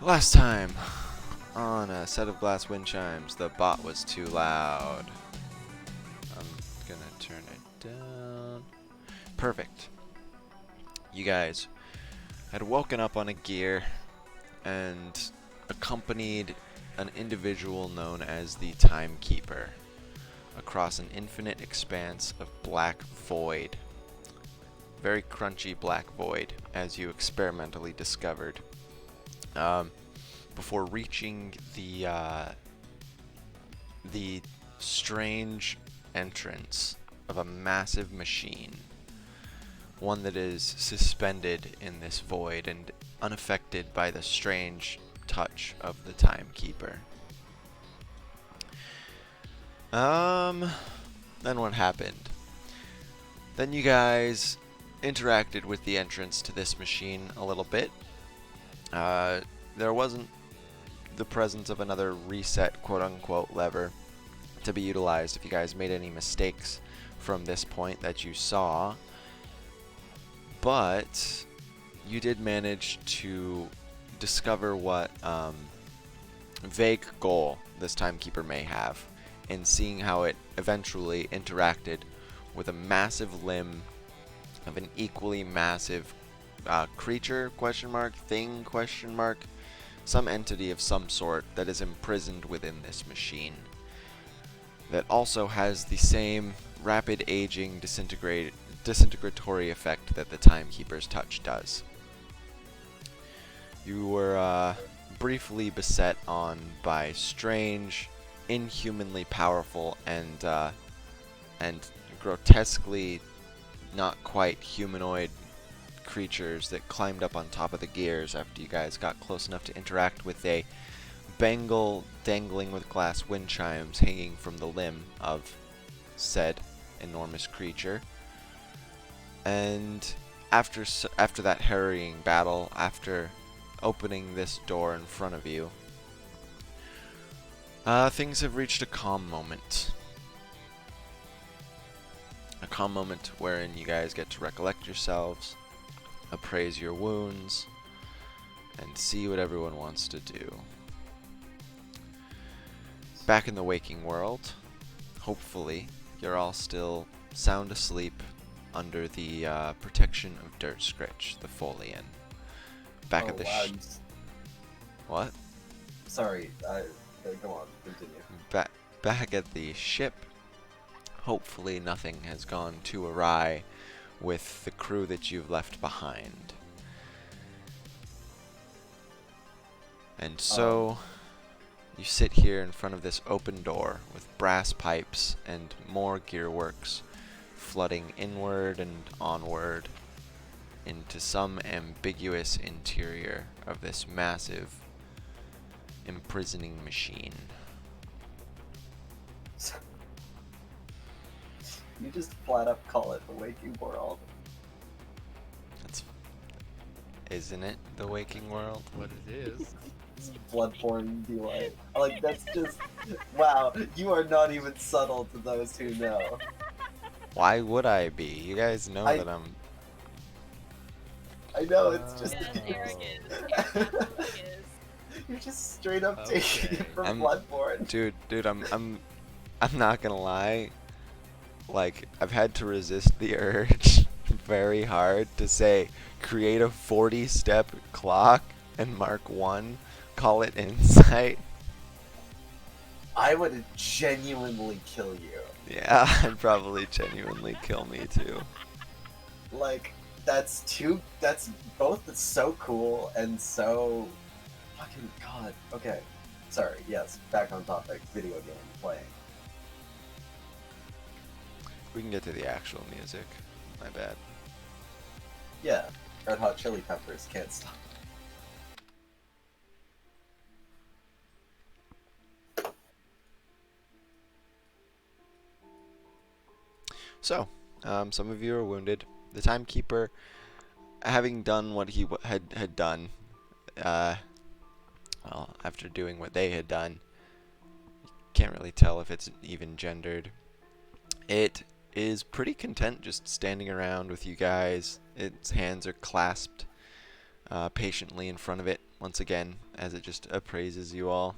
Last time on a set of glass wind chimes, the bot was too loud. I'm gonna turn it down. Perfect. You guys had woken up on a gear and accompanied an individual known as the Timekeeper across an infinite expanse of black void. Very crunchy black void, as you experimentally discovered. Before reaching the strange entrance of a massive machine, one that is suspended in this void and unaffected by the strange touch of the Timekeeper. Then what happened? Then you guys interacted with the entrance to this machine a little bit. There wasn't the presence of another reset quote-unquote lever to be utilized if you guys made any mistakes from this point that you saw, but you did manage to discover what vague goal this Timekeeper may have in seeing how it eventually interacted with a massive limb of an equally massive creature, thing, some entity of some sort that is imprisoned within this machine that also has the same rapid aging disintegratory effect that the Timekeeper's touch does. You were briefly beset on by strange, inhumanly powerful and grotesquely not quite humanoid creatures that climbed up on top of the gears after you guys got close enough to interact with a bangle dangling with glass wind chimes hanging from the limb of said enormous creature. And after that harrying battle, after opening this door in front of you, things have reached a calm moment. A calm moment wherein you guys get to recollect yourselves, appraise your wounds, and see what everyone wants to do. Back in the waking world, hopefully, you're all still sound asleep under the protection of Dirt Scritch, the Folian. Back at the what? Sorry, go on, continue. Back at the ship, hopefully nothing has gone too awry with the crew that you've left behind. And so, you sit here in front of this open door with brass pipes and more gearworks flooding inward and onward into some ambiguous interior of this massive, imprisoning machine. You just flat up call it the waking world. Isn't it the waking world? What it is. It's Bloodborne delight. Like, that's just... Wow, you are not even subtle to those who know. Why would I be? You guys know that I'm... I know, it's just... Yeah, Eric is. You're just straight up taking it from I'm- Bloodborne. Dude, I'm not gonna lie. Like, I've had to resist the urge very hard to say, create a 40-step clock and mark 1, call it insight. I would genuinely kill you. Yeah, I'd probably genuinely kill me too. Like, that's both so cool and so... Fucking god. Okay. Sorry, yes, back on topic. Video game playing. We can get to the actual music. My bad. Yeah, Red Hot Chili Peppers, Can't Stop. So, some of you are wounded. The Timekeeper, having done what he had done, well, after doing what they had done, can't really tell if it's even gendered. It is pretty content just standing around with you guys. Its hands are clasped patiently in front of it once again as it just appraises you all.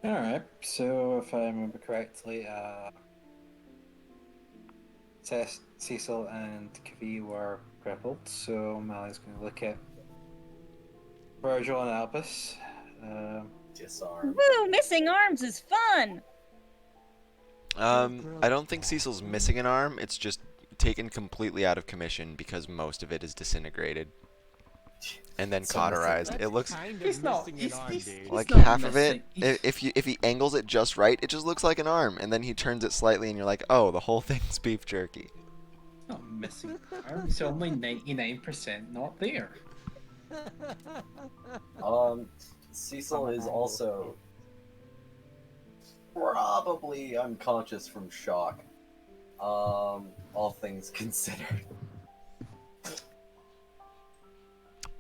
Alright, so if I remember correctly, Cecil and Kavi were crippled, so Mali's going to look at Virgil and Albus. Disarm. Woo! Missing arms is fun. I don't think Cecil's missing an arm. It's just taken completely out of commission because most of it is disintegrated and then So cauterized. missing- It looks He's not. He's like not half of it. missing. If he angles it just right, it just looks like an arm, and then he turns it slightly, and you're like, oh, the whole thing's beef jerky. He's not missing arm. It's only 99% not there. Cecil is also probably unconscious from shock. All things considered.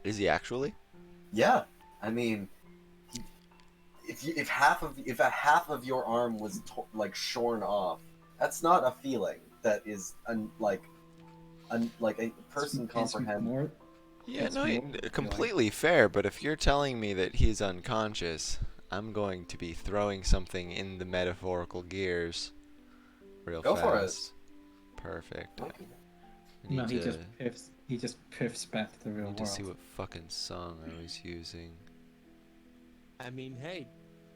Is he actually? Yeah, I mean, if half of your arm was like shorn off, that's not a feeling that is like a person comprehend. More, Yeah, It's no, more completely fair. But if you're telling me that he's unconscious, I'm going to be throwing something in the metaphorical gears real Go fast. for it. Perfect. Okay. I no, need he to, just piffs. He just piffs back to the real need to world. see what fucking song I was using. I mean, hey,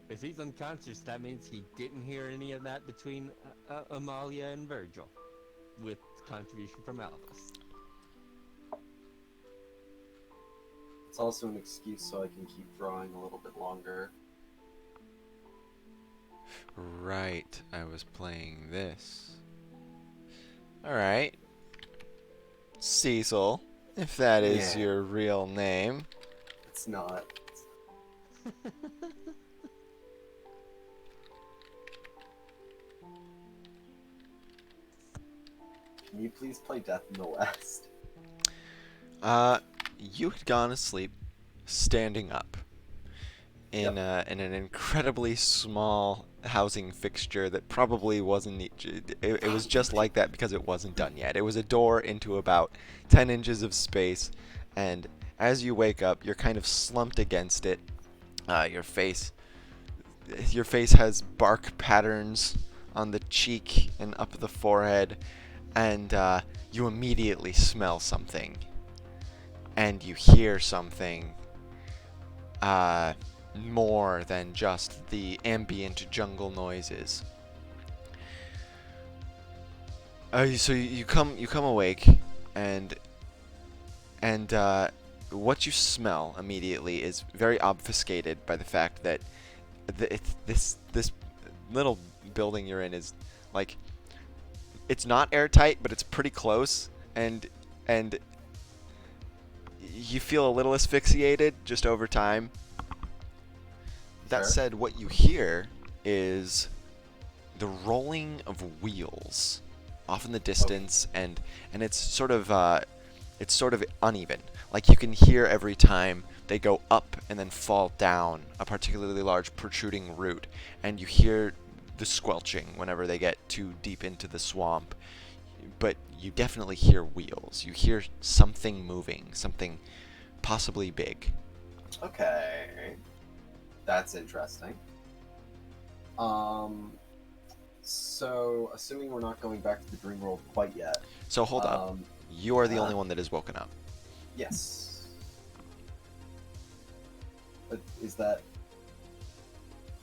if he's unconscious, that means he didn't hear any of that between Amalia and Virgil, with contribution from Albus. It's also an excuse so I can keep drawing a little bit longer. Right, I was playing this. Alright. Cecil, if that is Yeah. your real name. It's not. Can you please play Death in the West? You had gone asleep standing up in in an incredibly small housing fixture that probably wasn't it was just like that because it wasn't done yet. It was a door into about 10 inches of space, and as you wake up, you're kind of slumped against it. Your face has bark patterns on the cheek and up the forehead, and you immediately smell something, and you hear something more than just the ambient jungle noises. So you come awake, and what you smell immediately is very obfuscated by the fact that this little building you're in is like, it's not airtight, but it's pretty close, and you feel a little asphyxiated just over time. That Sure. said, what you hear is the rolling of wheels off in the distance, and it's sort of uneven. Like, you can hear every time they go up and then fall down a particularly large protruding root, and you hear the squelching whenever they get too deep into the swamp. But you definitely hear wheels. You hear something moving, something possibly big. Okay. That's interesting. So, assuming we're not going back to the dream world quite yet. So hold up. You are the only one that is woken up. Yes. But is that...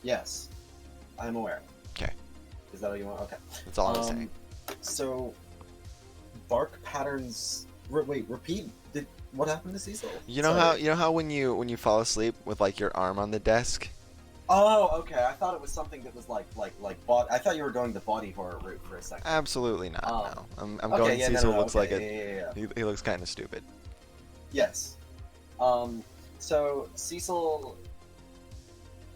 Yes. I'm aware. Okay. Is that what you want? Okay. That's all I'm saying. So, bark patterns... Wait, repeat. What happened to Cecil? You know Sorry. how when you fall asleep with like your arm on the desk? Oh, okay. I thought it was something that was like I thought you were going the body horror route for a second. Absolutely not. No. I'm Okay, going. yeah, Cecil no, looks like okay, it. yeah. He looks kind of stupid. Yes. So Cecil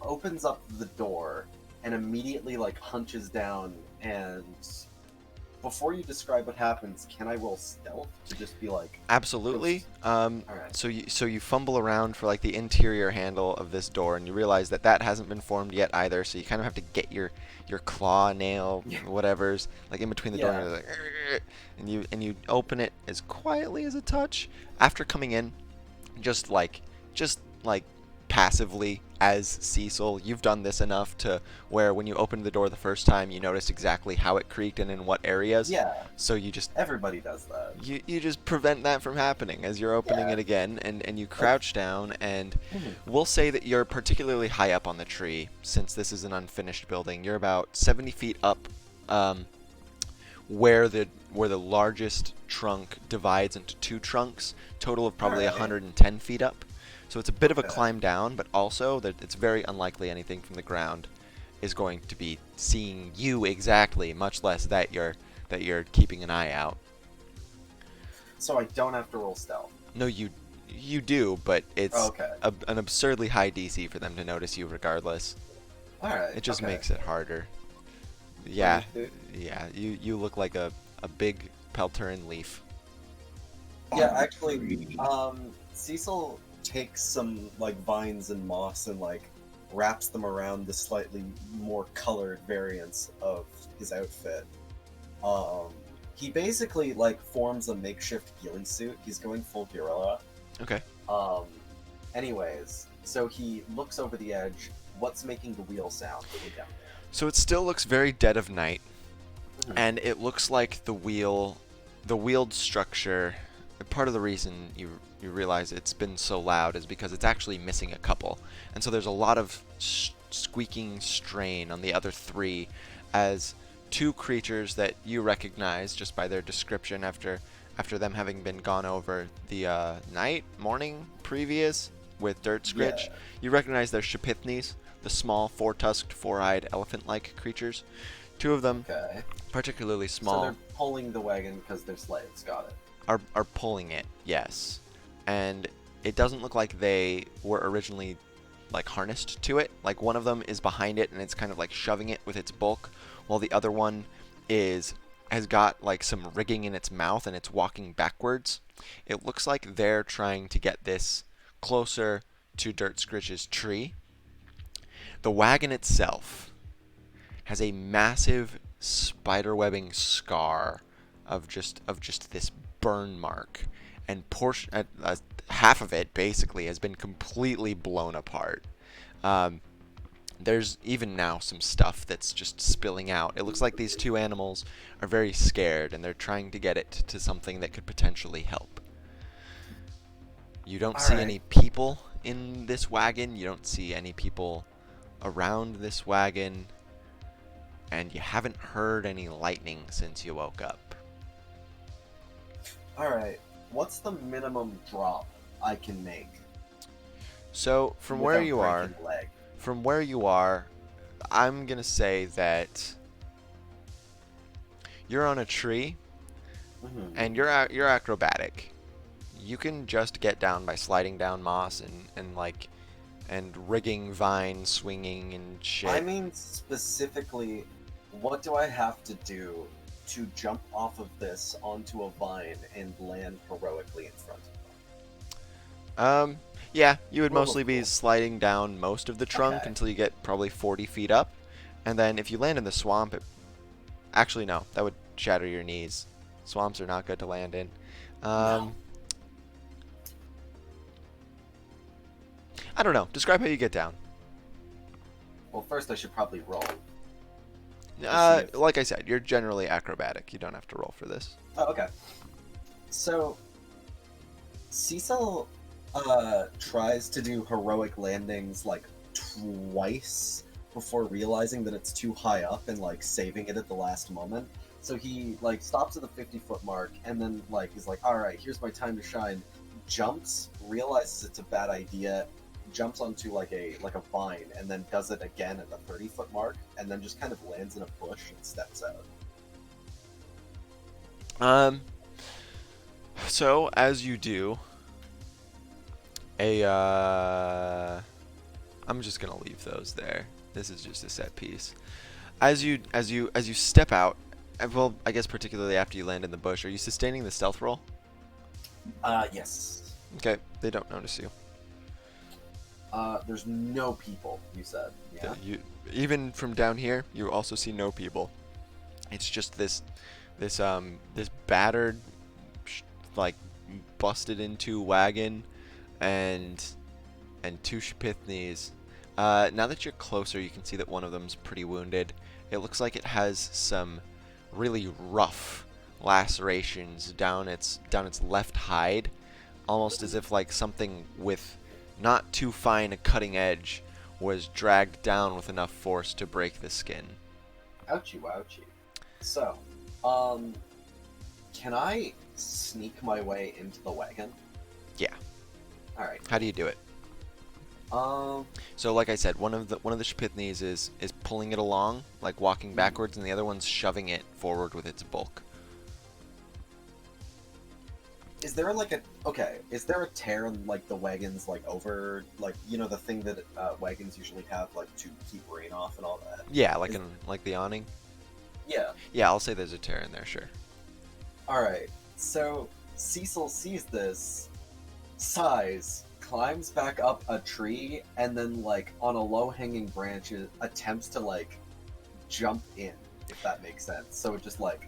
opens up the door and immediately like hunches down and before you describe what happens, can I roll stealth to just be like, Absolutely. Alright. So you fumble around for like the interior handle of this door, and you realize that that hasn't been formed yet either. So you kind of have to get your claw, nail, Yeah. whatever's like in between the door, and Yeah. you're like, "Argh," and you open it as quietly as a touch. After coming in, just like passively as Cecil, you've done this enough to where when you opened the door the first time, you noticed exactly how it creaked and in what areas. Yeah, So you just everybody does that. you just prevent that from happening as you're opening Yeah. it again, and you crouch down, and Mhm. we'll say that you're particularly high up on the tree since this is an unfinished building. You're about 70 feet up, where the largest trunk divides into two trunks, total of probably Alright. 110 feet up. So it's a bit of a Okay. climb down, but also that it's very unlikely anything from the ground is going to be seeing you exactly, much less that you're keeping an eye out. So I don't have to roll stealth. No, you do, but it's Okay. an absurdly high DC for them to notice you regardless. Alright. It just okay. makes it harder. Yeah, Leaf, yeah. You look like a big Pelturin leaf. Yeah, actually, Cecil takes some like vines and moss and like wraps them around the slightly more colored variants of his outfit. He basically like forms a makeshift ghillie suit. He's going full gorilla. Okay. Anyways, so he looks over the edge. What's making the wheel sound way down So it still looks very dead of night, there? and it looks like the wheeled structure. Part of the reason you realize it's been so loud is because it's actually missing a couple, and so there's a lot of squeaking strain on the other three, as two creatures that you recognize just by their description after them having been gone over the morning previous with Dirt Scritch. Yeah. You recognize their Shapithnes, the small four-tusked, four-eyed elephant-like creatures. Two of them, Okay. particularly So small, they're pulling the wagon because they're slaves. Got it. are pulling it, yes. And it doesn't look like they were originally like harnessed to it. Like one of them is behind it and it's kind of like shoving it with its bulk, while the other one has got like some rigging in its mouth and it's walking backwards. It looks like they're trying to get this closer to Dirt Scritch's tree. The wagon itself has a massive spiderwebbing scar of just this burn mark, and half of it basically has been completely blown apart. There's even now some stuff that's just spilling out. It looks like these two animals are very scared and they're trying to get it to something that could potentially help. You don't see any people in this wagon. You don't see any people around this wagon. And you haven't heard any lightning since you woke up. Alright. What's the minimum drop I can make? So from where without you are, breaking leg? I'm gonna say that you're on a tree Mhm. and you're acrobatic. You can just get down by sliding down moss and rigging vine, swinging and shit. I mean specifically, what do I have to do to jump off of this onto a vine and land heroically in front of them? Yeah, you would Roll mostly a be roll. sliding down most of the trunk Okay. until you get probably 40 feet up. And then if you land in the swamp, actually no, that would shatter your knees. Swamps are not good to land in. No. I don't know. Describe how you get down. Well, first I should probably roll. Like I said, you're generally acrobatic. You don't have to roll for this. Oh, okay. So, Cecil tries to do heroic landings like twice before realizing that it's too high up and like saving it at the last moment. So he like stops at the 50-foot mark and then like he's like, "All right, here's my time to shine." Jumps, realizes it's a bad idea, jumps onto like a vine and then does it again at the 30-foot mark and then just kind of lands in a bush and steps out. So as you do, I'm just gonna leave those there. This is just a set piece. As you step out, well, I guess particularly after you land in the bush, are you sustaining the stealth roll? Yes. Okay, they don't notice you. There's no people, you said. Yeah? You even from down here, you also see no people. It's just this battered, like busted into wagon, and two Shpithnis. Now that you're closer, you can see that one of them's pretty wounded. It looks like it has some really rough lacerations down its left hide, almost as if like something with not too fine a cutting edge was dragged down with enough force to break the skin. Ouchie, ouchie. So, can I sneak my way into the wagon? Yeah. Alright. How do you do it? Um, So, like I said, one of the Shpithnis is pulling it along, like walking backwards, and the other one's shoving it forward with its bulk. is there is there a tear in like the wagons, like over, like, you know, the thing that wagons usually have, like, to keep rain off and all that? Yeah, like Is- like the awning. Yeah. Yeah, I'll say there's a tear in there, sure. Alright, so Cecil sees this, sighs, climbs back up a tree, and then, like, on a low-hanging branch, attempts to, like, jump in, if that makes sense. So it just, like,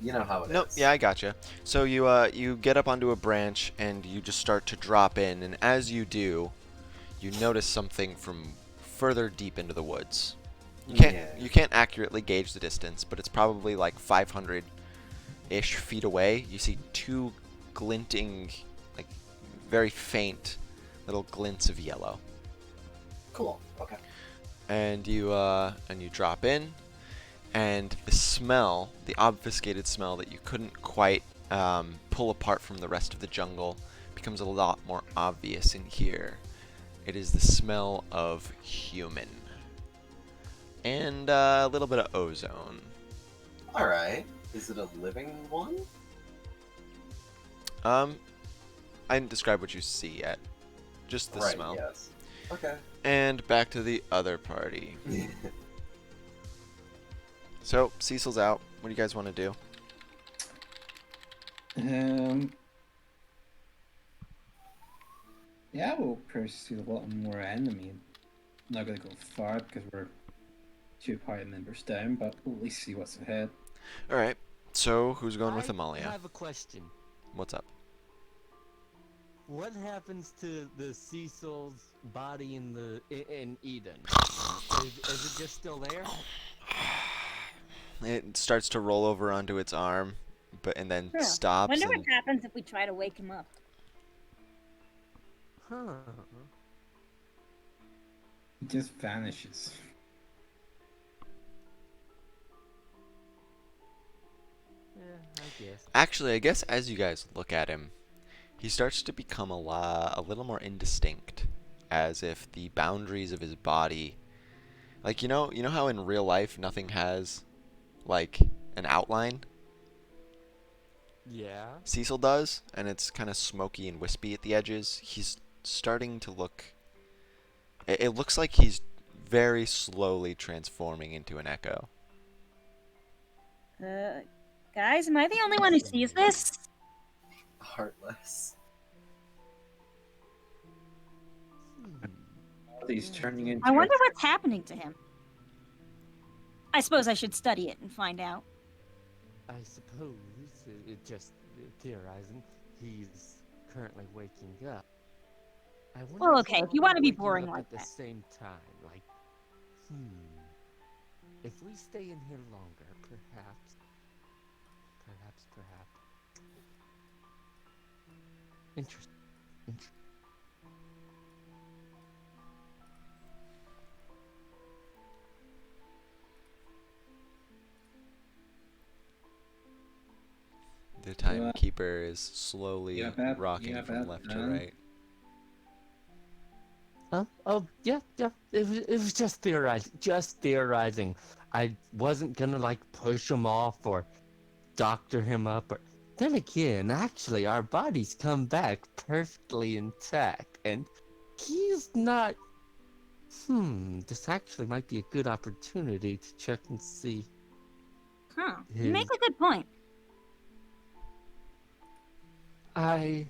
you know how it is. Nope. Yeah, I gotcha. So you get up onto a branch and you just start to drop in, and as you do, you notice something from further deep into the woods. You can't accurately gauge the distance, but it's probably like 500-ish feet away. You see two glinting, like very faint little glints of yellow. Cool, okay. And you drop in, and the smell, the obfuscated smell that you couldn't quite pull apart from the rest of the jungle, becomes a lot more obvious in here. It is the smell of human. And a little bit of ozone. Alright. Is it a living one? I didn't describe what you see yet. Just the right, smell. yes. Okay. And back to the other party. So, Cecil's out. What do you guys want to do? Yeah, we'll pursue a lot more enemy. Not gonna go far because we're 2 party members down, but we'll at least see what's ahead. Alright, so who's going with I Amalia? have a question. What's up? What happens to the Cecil's body in Eden? Is it just still there? It starts to roll over onto its arm, and then Huh. stops. Wonder And what happens if we try to wake him up. Huh. It just vanishes. Yeah, I guess. Actually, I guess as you guys look at him, he starts to become a little more indistinct, as if the boundaries of his body, like you know how in real life nothing has, like, an outline. Yeah. Cecil does, and it's kind of smoky and wispy at the edges. He's starting to look. It looks like he's very slowly transforming into an echo. Guys, am I the only one who sees this? Heartless. He's turning into. I wonder what's happening to him. I suppose I should study it and find out. I suppose, it just theorizing, he's currently waking up. I wonder Well, if okay, we're if you all wanna be waking boring up like at the that. same time, like, if we stay in here longer, perhaps. Interesting. The timekeeper is slowly rocking from left to right. Huh? Oh, yeah. It was just theorizing. I wasn't gonna, like, push him off or doctor him up or... Then again, actually, our bodies come back perfectly intact, and he's not... this actually might be a good opportunity to check and see. Huh. You make a good point. I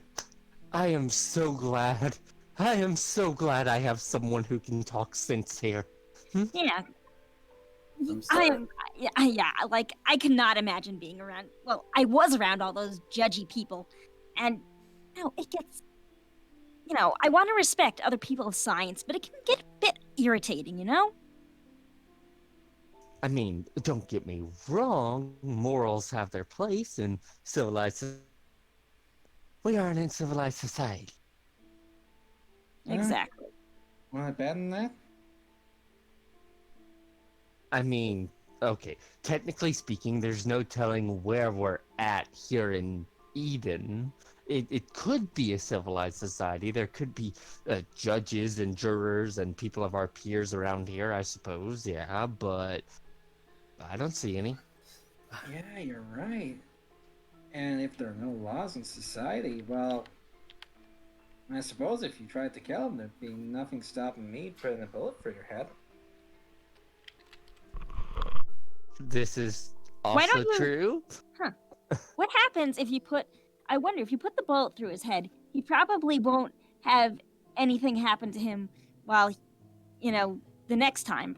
am so glad. I am so glad I have someone who can talk sense here. Yeah. I'm I sorry. am. Yeah. Like I cannot imagine being around. Well, I was around all those judgy people, and it gets. I want to respect other people's science, but it can get a bit irritating. I mean, don't get me wrong, morals have their place in civilized. We are an uncivilized society. Exactly. Want to bet on that? I mean, okay, technically speaking, there's no telling where we're at here in Eden. It could be a civilized society. There could be judges and jurors and people of our peers around here, I suppose, yeah, but I don't see any. Yeah, you're right. And if there are no laws in society, well, I suppose if you tried to kill him, there'd be nothing stopping me putting a bullet through your head. This is Why also don't you? true. Huh. What happens if you put? I wonder if you put the bullet through his head, he probably won't have anything happen to him while, the next time.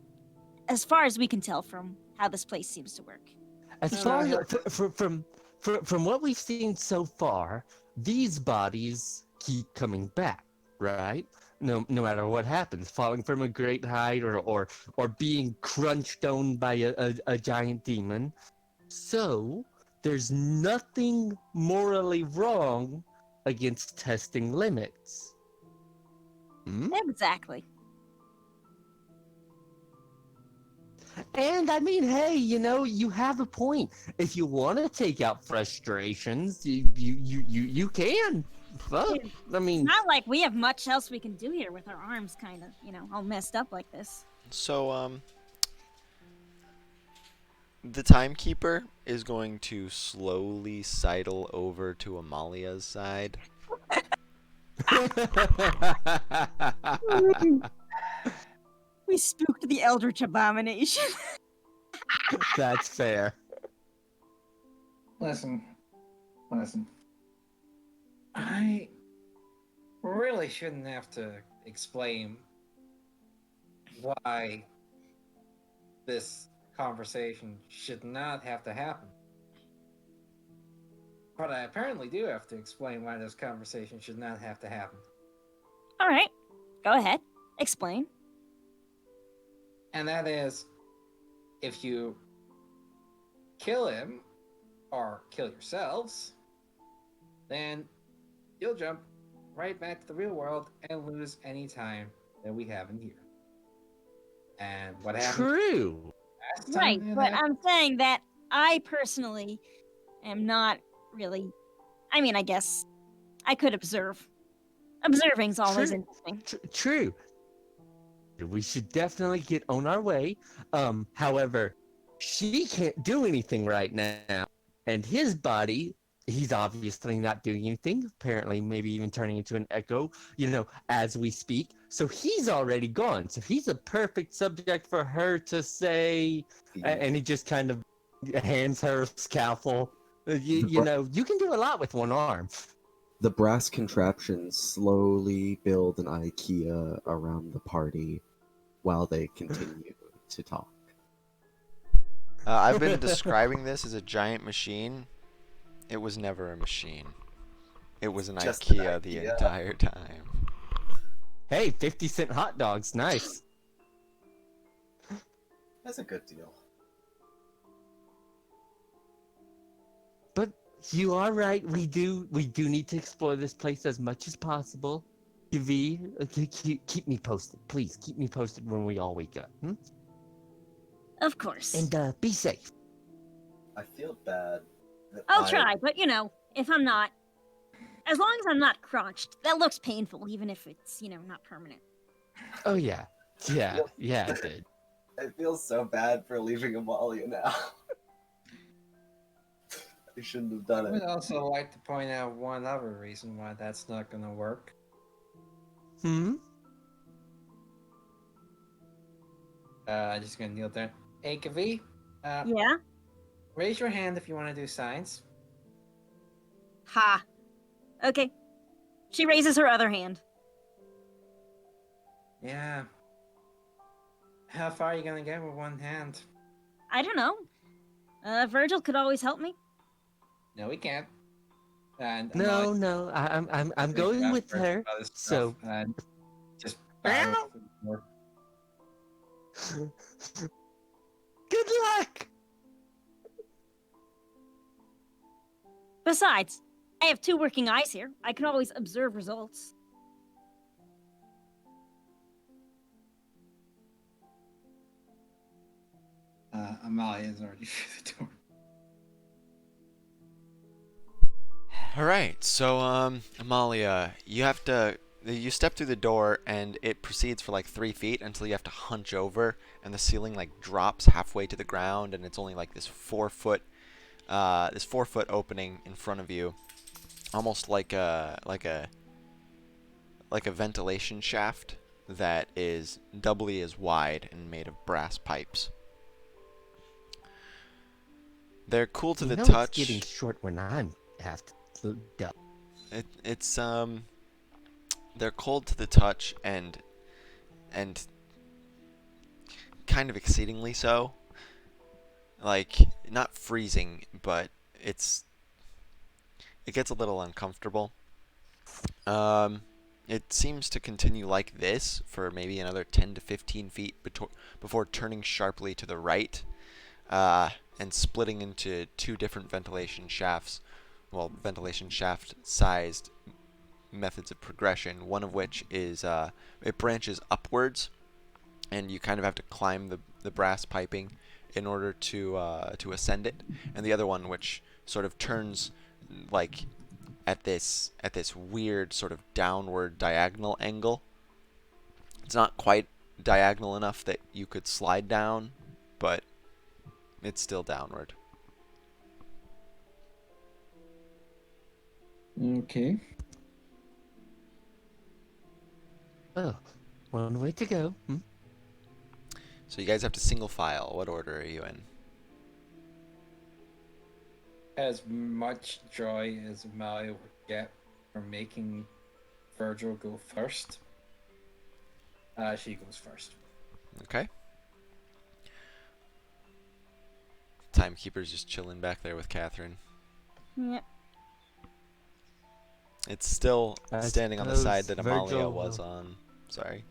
As far as we can tell from how this place seems to work. As No, far no, as he'll- from what we've seen so far, these bodies keep coming back, right? No matter what happens, falling from a great height or being crunched down by a giant demon. So there's nothing morally wrong against testing limits. Hmm? Exactly. And I mean, hey, you have a point. If you want to take out frustrations, you can. Fuck. It's I mean, not like we have much else we can do here with our arms kind of, all messed up like this. So, the timekeeper is going to slowly sidle over to Amalia's side. We spooked the Eldritch Abomination. that's fair. Listen. I really shouldn't have to explain why this conversation should not have to happen. But I apparently do have to explain why this conversation should not have to happen. All right, go ahead. Explain. And that is, if you kill him or kill yourselves, then you'll jump right back to the real world and lose any time that we have in here. And what happened True. last time? Right, that but happened- I'm saying that I personally am not really. I mean, I guess I could observe. Observing's always True. interesting. True. We should definitely get on our way. However, she can't do anything right now, and his body, he's obviously not doing anything. Apparently, maybe even turning into an echo, as we speak. So he's already gone. So he's a perfect subject for her to say, and he just kind of hands her a scalpel. You can do a lot with one arm. The brass contraptions slowly build an IKEA around the party while they continue to talk. I've been describing this as a giant machine. It was never a machine. It was an Just an IKEA the IKEA. entire time. Hey, 50-cent hot dogs, nice. That's a good deal. But you are right. We do need to explore this place as much as possible. V, keep me posted, please. Keep me posted when we all wake up. Of course. And be safe. I feel bad. That I'll try, but if I'm not, as long as I'm not crunched, that looks painful, even if it's, not permanent. Oh yeah, it did. I feel so bad for leaving Amalia now. I shouldn't have done I it. would also like to point out one other reason why that's not going to work. Hmm. Just going to kneel there. Hey, Kavi, Yeah? Raise your hand if you want to do science. Ha. Okay. She raises her other hand. Yeah. How far are you gonna get with one hand? I don't know. Virgil could always help me. No, we can't. And No, no, I'm going with her. So and just barrel Ow! through the door. good luck. Besides, I have 2 working eyes here. I can always observe results. Amalia is already through the door. All right, so Amalia, you step through the door and it proceeds for like 3 feet until you have to hunch over, and the ceiling like drops halfway to the ground, and it's only like this 4-foot opening in front of you, almost like a ventilation shaft that is doubly as wide and made of brass pipes. They're cool to You the know touch. it's getting short when I'm have to go. They're cold to the touch and kind of exceedingly so. Like, not freezing, but it gets a little uncomfortable. It seems to continue like this for maybe another 10 to 15 feet before turning sharply to the right, and splitting into 2 different ventilation shafts. Well, ventilation shaft-sized methods of progression, one of which is it branches upwards, and you kind of have to climb the brass piping in order to ascend it, and the other one which sort of turns like at this weird sort of downward diagonal angle. It's not quite diagonal enough that you could slide down, but it's still downward. Okay. Oh, one way to go. So you guys have to single file. What order are you in? As much joy as Amalia would get from making Virgil go first, she goes first. Okay. Timekeeper's just chilling back there with Catherine. Yep. It's still I standing on the side that suppose Amalia Virgil was will- on. Sorry.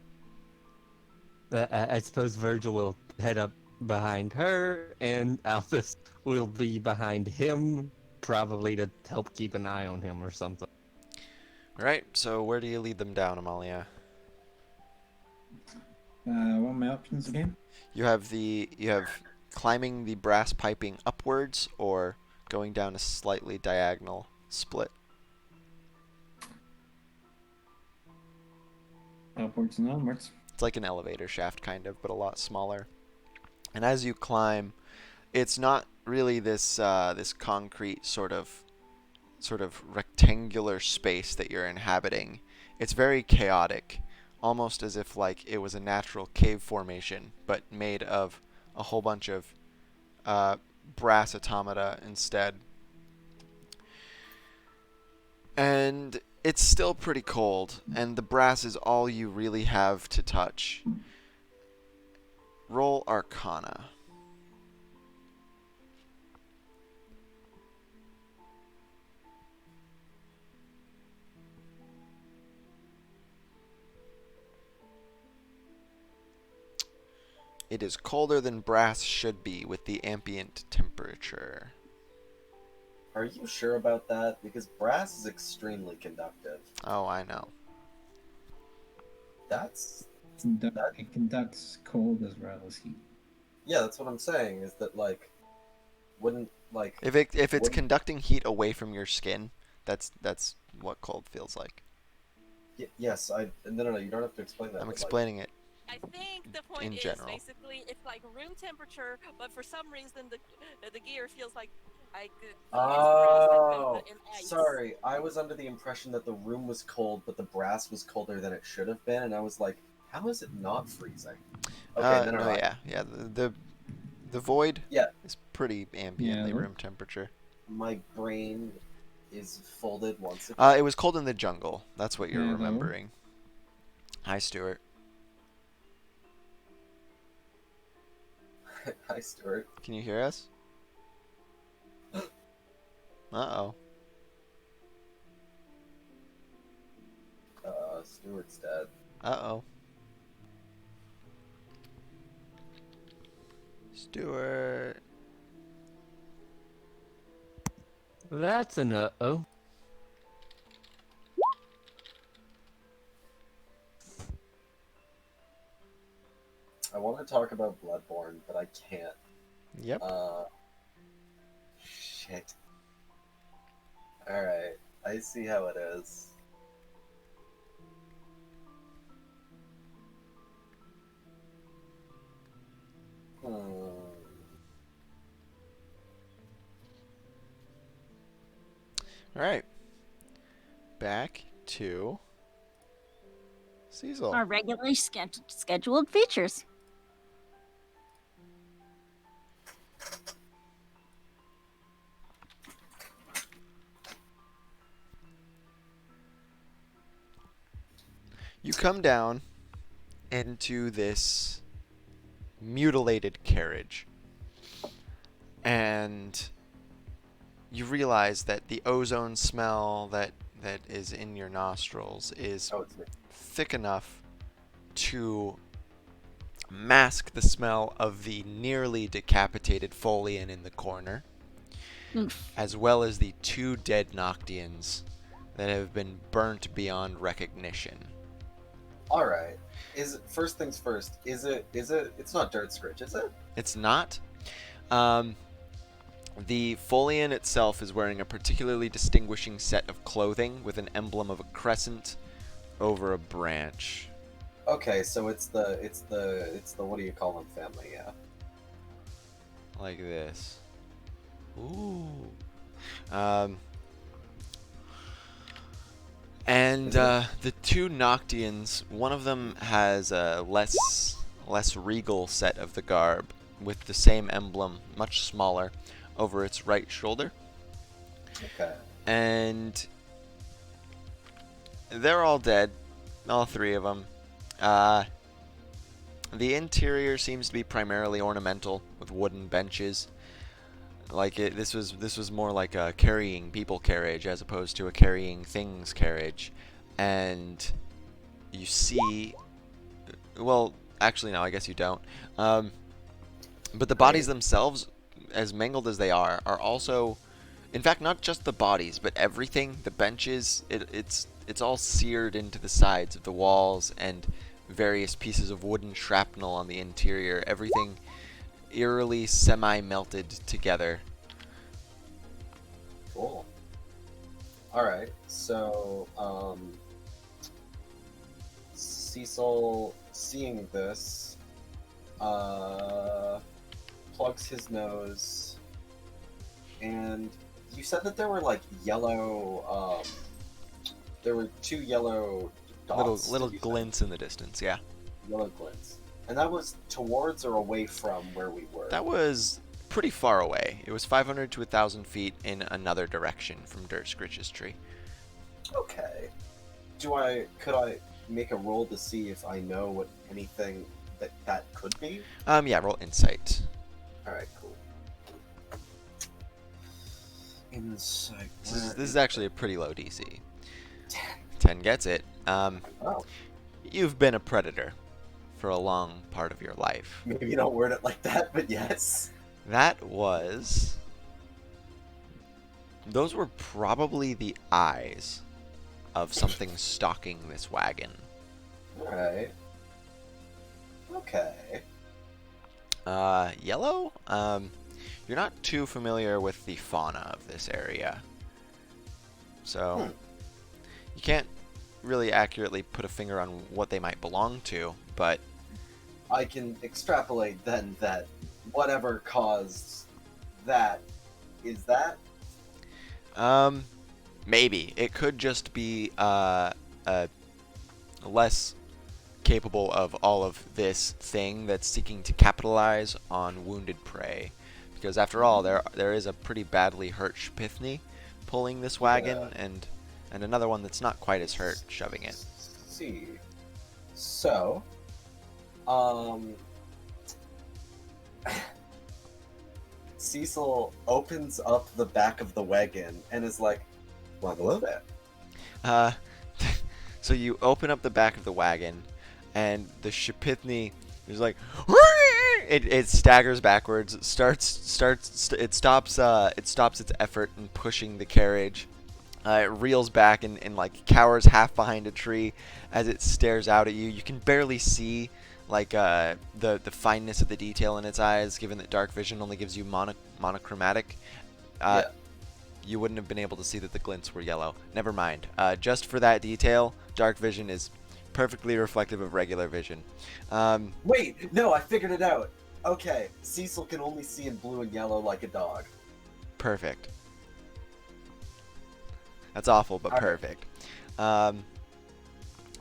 I suppose Virgil will head up behind her, and Albus will be behind him, probably to help keep an eye on him or something. Alright, so where do you lead them down, Amalia? What are my options again? You have climbing the brass piping upwards or going down a slightly diagonal split. Upwards and onwards. It's like an elevator shaft kind of, but a lot smaller. And as you climb, it's not really this concrete sort of rectangular space that you're inhabiting. It's very chaotic, almost as if like it was a natural cave formation, but made of a whole bunch of brass automata instead. And it's still pretty cold, and the brass is all you really have to touch. Roll Arcana. It is colder than brass should be with the ambient temperature. Are you sure about that? Because brass is extremely conductive. Oh, I know. That's It conducts cold as well as heat. yeah. That's what I'm saying. Is that like wouldn't like If it's wouldn't- conducting heat away from your skin, that's what cold feels like. yes. No. You don't have to explain that. I'm but, explaining it. I think the point In is general. basically it's like room temperature, but for some reason the gear feels like it's Oh, frozen in ice. sorry. I was under the impression that the room was cold, but the brass was colder than it should have been, and I was like, how is it not freezing? Okay, no. Yeah. The void Yeah. is pretty ambiently Yeah. room temperature. My brain is folded once again. It was cold in the jungle. That's what you're Mhm. remembering. Hi, Stuart. Hi, Stuart. Can you hear us? Uh-oh. Stuart's dead. Uh-oh. Stuart. That's an uh-oh. I want to talk about Bloodborne, but I can't. Yep. Shit. Alright, I see how it is. All right. Back to Cecil. Our regularly scheduled features. You come down into this mutilated carriage, and you realize that the ozone smell that is in your nostrils is Oh, it's me. thick enough to mask the smell of the nearly decapitated Folian in the corner, Oof. as well as the 2 dead Noctians that have been burnt beyond recognition. Alright. First things first, it's not Dirt Scritch, is it? It's not. The Folian itself is wearing a particularly distinguishing set of clothing with an emblem of a crescent over a branch. Okay, so it's the what do you call them family, yeah. Like this. Ooh. And the 2 Noctians, one of them has a less regal set of the garb with the same emblem, much smaller, over its right shoulder. Okay. And they're all dead, all 3 of them. The interior seems to be primarily ornamental with wooden benches. This was more like a carrying people carriage as opposed to a carrying things carriage. And you see, well, actually no, I guess you don't. But the bodies themselves, as mangled as they are also, in fact, not just the bodies, but everything. The benches, it's all seared into the sides of the walls, and various pieces of wooden shrapnel on the interior. Everything eerily semi-melted together. Cool. Alright, so, Cecil, seeing this, plugs his nose, and you said that there were, like, yellow, there were 2 yellow dots. Little did you say? glints in the distance, yeah. Yellow glints. And that was towards or away from where we were? That was pretty far away. It was 500 to 1,000 feet in another direction from Dirt Scritch's tree. Okay. Could I make a roll to see if I know what anything that could be? Yeah, roll insight. Alright, cool. Insight. This is actually a pretty low DC. 10. 10 gets it. Oh, You've been a predator for a long part of your life. maybe you don't word it like that, but yes. Those were probably the eyes of something stalking this wagon. Alright. Okay. Yellow? You're not too familiar with the fauna of this area. So, you can't really accurately put a finger on what they might belong to, but I can extrapolate then that whatever caused that is that? Maybe. It could just be less capable of all of this thing that's seeking to capitalize on wounded prey. because after all, there is a pretty badly hurt Shpithni pulling this wagon, and another one that's not quite as hurt shoving it. See. So, Cecil opens up the back of the wagon and is like, well, hello there. So you open up the back of the wagon, and the Shpithni is like, it staggers backwards, it stops its effort in pushing the carriage. It reels back and like cowers half behind a tree as it stares out at you. You can barely see like the fineness of the detail in its eyes, given that dark vision only gives you monochromatic. You wouldn't have been able to see that the glints were yellow. Never mind. Just for that detail, dark vision is perfectly reflective of regular vision. Wait, no, I figured it out. Okay, Cecil can only see in blue and yellow like a dog. Perfect. That's awful, but perfect.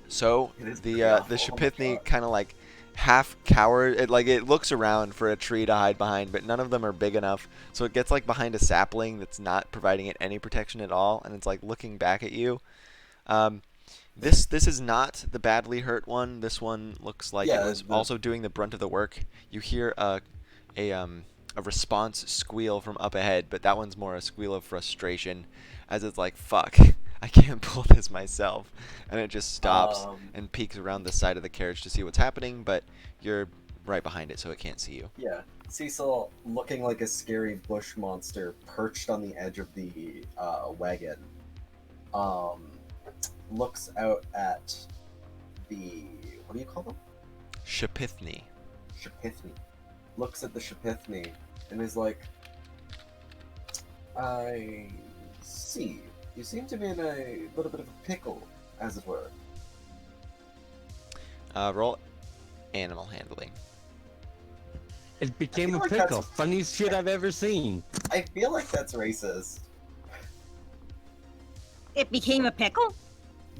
So It is the pretty awful. Shpithni kind of like half cower. It looks around for a tree to hide behind, but none of them are big enough. So it gets like behind a sapling that's not providing it any protection at all, and it's like looking back at you. This is not the badly hurt one. This one looks like it was also doing the brunt of the work. You hear a response squeal from up ahead, but that one's more a squeal of frustration, as it's like, fuck, I can't pull this myself. And it just stops and peeks around the side of the carriage to see what's happening, but you're right behind it, so it can't see you. Yeah, Cecil, looking like a scary bush monster perched on the edge of the wagon, looks out at the, what do you call them? Shpithni. Shpithni. Looks at the Shpithni and is like, I see. You seem to be in a little bit of a pickle, as it were. Roll animal handling. It became a like pickle. that's- Funniest shit I've ever seen. I feel like that's racist. It became a pickle?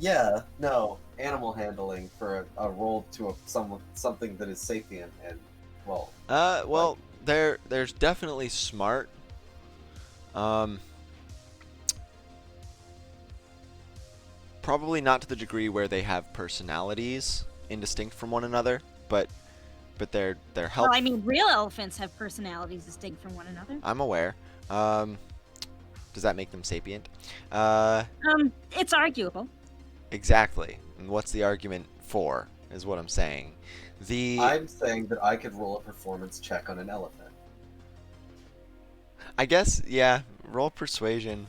Yeah, no, animal handling for a roll to something that is sapient and, well... Well, there's definitely smart. Probably not to the degree where they have personalities indistinct from one another, but they're helpful. Well, I mean, real elephants have personalities distinct from one another. I'm aware. Does that make them sapient? It's arguable. Exactly. And what's the argument for, is what I'm saying. I'm saying that I could roll a performance check on an elephant. I guess, yeah, roll persuasion.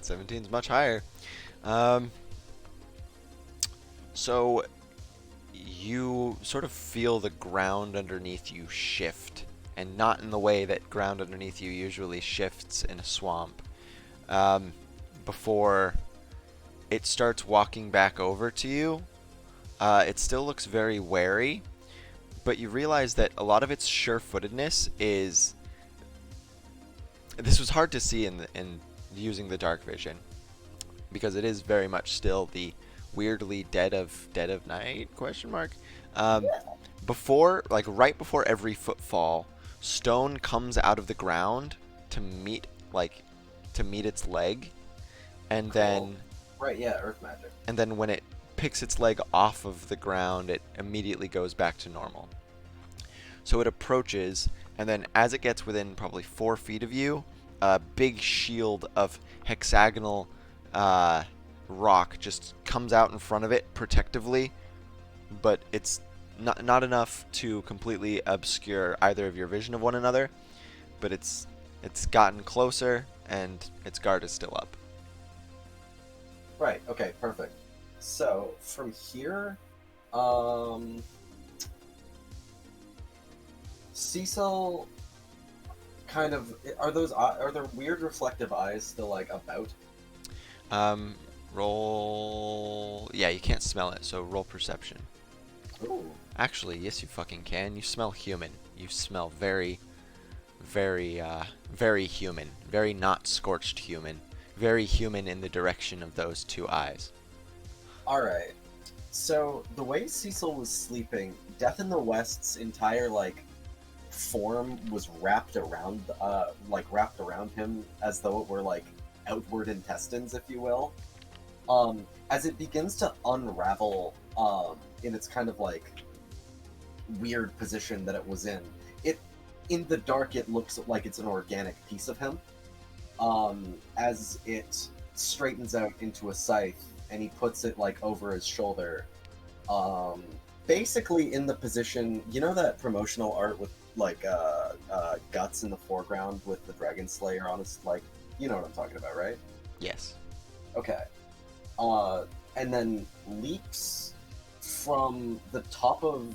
17's much higher. So you sort of feel the ground underneath you shift, and not in the way that ground underneath you usually shifts in a swamp. Before it starts walking back over to you, it still looks very wary, but you realize that a lot of its sure-footedness is... This was hard to see in using the dark vision, because it is very much still the weirdly dead of night ? Before, like right before every footfall, stone comes out of the ground to meet its leg, and then Right, yeah, earth magic. and then when it picks its leg off of the ground, it immediately goes back to normal. So it approaches, and then as it gets within probably 4 feet of you, a big shield of hexagonal rock just comes out in front of it protectively, but it's not enough to completely obscure either of your vision of one another, but it's gotten closer, and its guard is still up. Right, okay, perfect. So, from here, Cecil kind of... Are there weird reflective eyes still, like, about? Roll... Yeah, you can't smell it, so roll perception. Ooh. Actually, yes you fucking can. You smell human. You smell very, very, very human. Very not scorched human. Very human in the direction of those two eyes. Alright. So the way Cecil was sleeping, Death in the West's entire like form was wrapped around him as though it were like outward intestines, if you will. As it begins to unravel in its kind of like weird position that it was it in the dark it looks like it's an organic piece of him. As it straightens out into a scythe and he puts it like over his shoulder, basically in the position, you know that promotional art with like guts in the foreground with the Dragon Slayer on his, like, you know what I'm talking about, right? Yes. Okay. And then leaps from the top of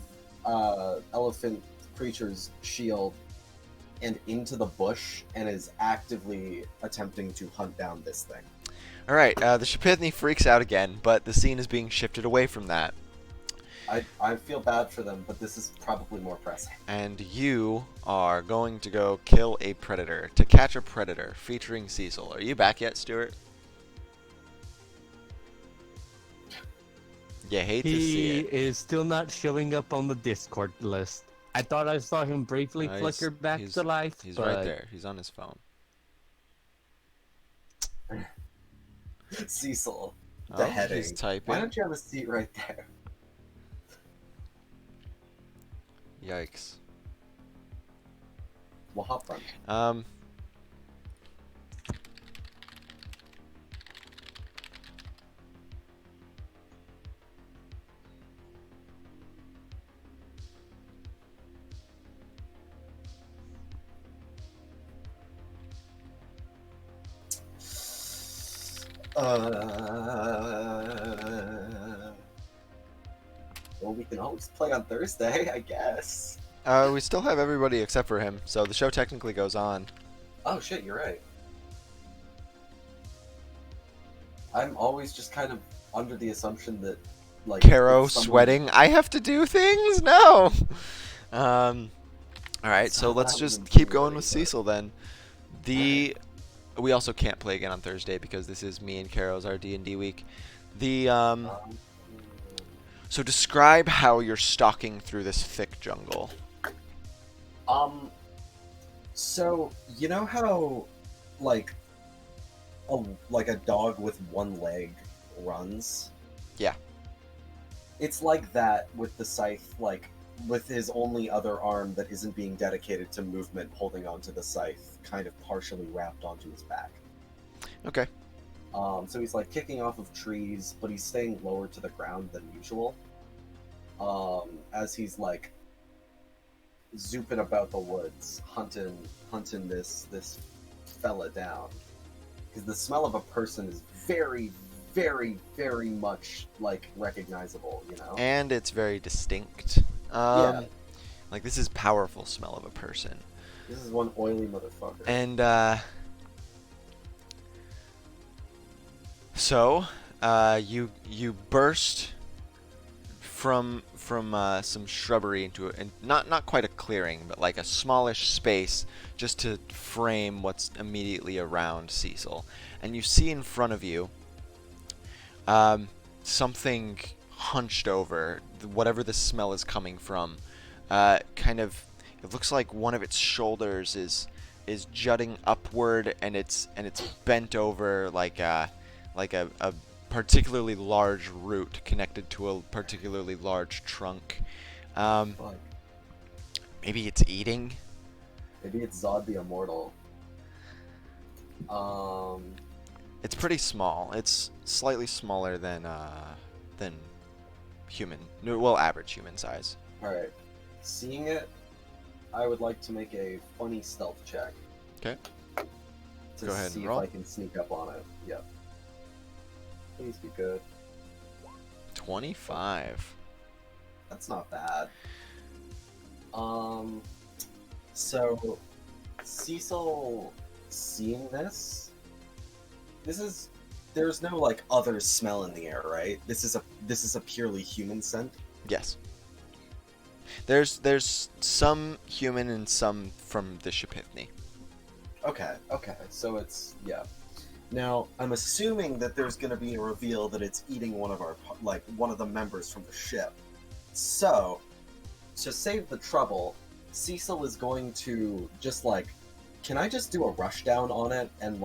elephant creature's shield and into the bush and is actively attempting to hunt down this thing. All right. The Shapithni freaks out again, but the scene is being shifted away from that. I feel bad for them, but this is probably more pressing. And you are going to go kill a predator. To catch a predator, featuring Cecil. Are you back yet, Stuart? You hate to see He it. is still not showing up on the Discord list. I thought I saw him briefly No, flicker back to life. He's but right there. He's on his phone. Cecil, Oh, beheading. he's typing. Why don't you have a seat right there? Yikes. We'll hop on. Well, we can always play on Thursday, I guess. We still have everybody except for him, so the show technically goes on. Oh shit, you're right. I'm always just kind of under the assumption that, like, Caro if someone- sweating. I have to do things? No! Alright, so Not let's that just would keep be going really with good. Cecil then. We also can't play again on Thursday because this is me and Caro's our D&D week. So describe how you're stalking through this thick jungle. So you know how, like, a dog with one leg runs? Yeah. It's like that with the scythe, like, with his only other arm that isn't being dedicated to movement holding onto the scythe, kind of partially wrapped onto his back. Okay. So he's like kicking off of trees, but he's staying lower to the ground than usual. As he's like zooping about the woods, hunting this fella down. Because the smell of a person is very, very, very much like recognizable, you know? And it's very distinct. Yeah. Like this is powerful smell of a person. This is one oily motherfucker. And so you burst from some shrubbery into and not quite a clearing, but like a smallish space just to frame what's immediately around Cecil. And you see in front of you something hunched over, whatever the smell is coming from. Kind of, it looks like one of its shoulders is jutting upward, and it's bent over like a particularly large root connected to a particularly large trunk. Fuck. Maybe it's eating. Maybe it's Zod the Immortal. It's pretty small. It's slightly smaller than human. No, well, average human size. Alright. Seeing it, I would like to make a funny stealth check. Okay. To Go ahead see and if roll. I can sneak up on it. Yep. Please be good. 25. That's not bad. So Cecil seeing this is, there's no like other smell in the air, right? This is a purely human scent. Yes. There's some human and some from the Shapithni. Okay. So it's, yeah. Now, I'm assuming that there's going to be a reveal that it's eating one of one of the members from the ship. So, to save the trouble, Cecil is going to just can I just do a rushdown on it and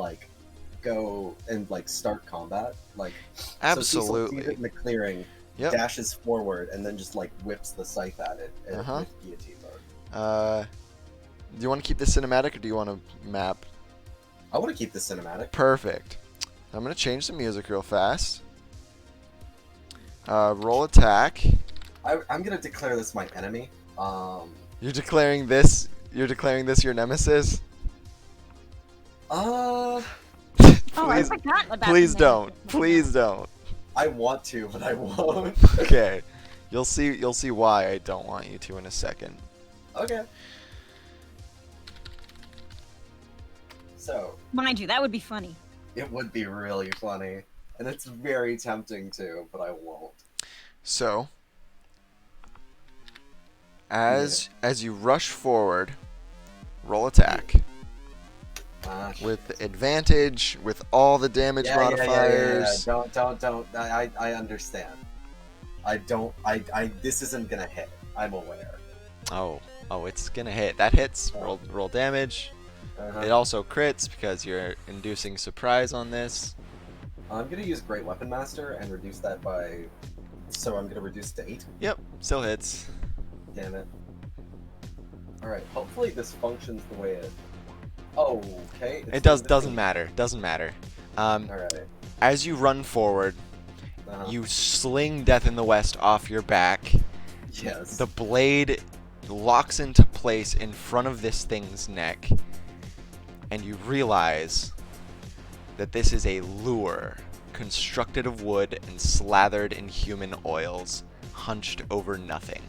go and start combat? So Cecil sees it in the clearing, Yep. dashes forward, and then just whips the scythe at it with guillotine mode. Do you want to keep this cinematic or do you want to map? I want to keep this cinematic. Perfect. I'm going to change the music real fast. Roll attack. I'm gonna declare this my enemy. You're declaring this your nemesis? Oh, I Please, forgot about please the don't. nemesis. Please don't. I want to, but I won't. Okay. You'll see why I don't want you to in a second. Okay. So, Mind you, that would be funny. it would be really funny. And it's very tempting to, but I won't. So, as you rush forward, roll attack with advantage, with all the damage modifiers. Yeah. Don't. I understand. This isn't gonna hit. I'm aware. Oh, it's gonna hit. That hits. Roll damage. Uh-huh. It also crits because you're inducing surprise on this. I'm gonna use Great Weapon Master and reduce that by. So I'm gonna reduce to 8. Yep, still hits. Damn it. Alright, hopefully this functions the way it. Oh, okay. It doesn't matter. Doesn't matter. Alright. As you run forward, you sling Death in the West off your back. Yes. The blade locks into place in front of this thing's neck, and you realize that this is a lure constructed of wood and slathered in human oils, hunched over nothing.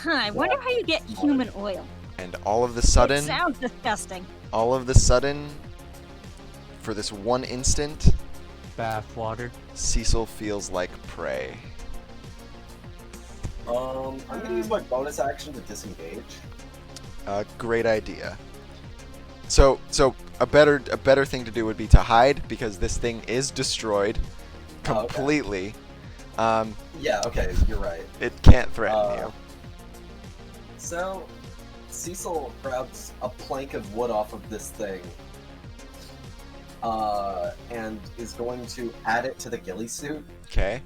Huh, I wonder how you get human oil. And all of the It sudden, sounds disgusting. for this one instant, Bath water. Cecil feels like prey. I'm gonna use my bonus action to disengage. Great idea. So a better thing to do would be to hide, because this thing is destroyed completely. Yeah, okay, you're right. It can't threaten you. So, Cecil grabs a plank of wood off of this thing, and is going to add it to the ghillie suit. Okay.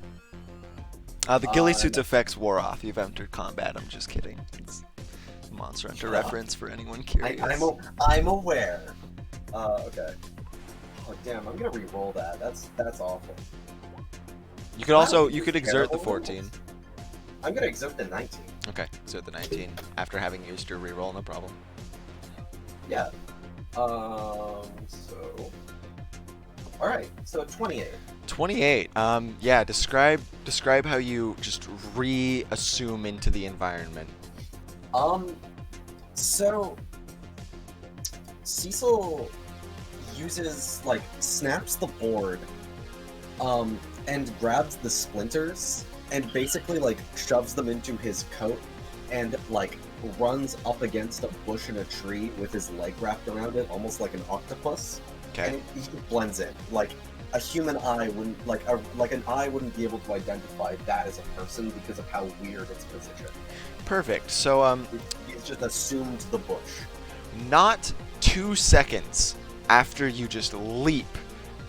The ghillie suit's effects wore off. You've entered combat. I'm just kidding. It's a Monster Hunter reference for anyone curious. I'm aware. Okay. Oh damn! I'm gonna re-roll that. That's awful. You could exert the 14. I'm gonna exert the 19. Okay, exert the 19 after having used your reroll. No problem. Yeah. So. All right. So 28. 28. Yeah. Describe how you just reassume into the environment. So Cecil uses snaps the board, and grabs the splinters and basically shoves them into his coat and runs up against a bush in a tree with his leg wrapped around it, almost like an octopus. Okay. And he blends in. A human eye wouldn't an eye wouldn't be able to identify that as a person because of how weird its position. Perfect. So He's just assumed the bush. not 2 seconds after you just leap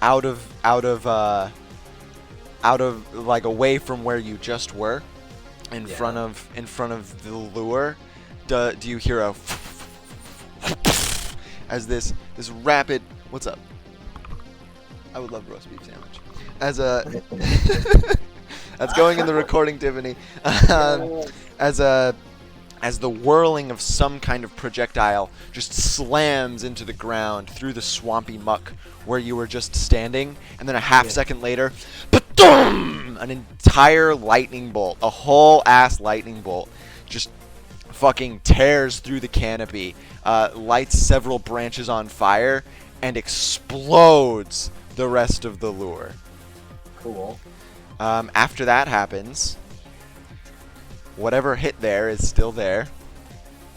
out of away from where you just were, in front of the lure, do you hear a as this rapid, what's up? I would love roast beef sandwich. As a that's going in the recording, Tiffany. As the whirling of some kind of projectile just slams into the ground through the swampy muck where you were just standing, and then a half second later, ba-dum! An entire lightning bolt, a whole ass lightning bolt, just fucking tears through the canopy, lights several branches on fire, and explodes the rest of the lure. Cool. After that happens, whatever hit there is still there,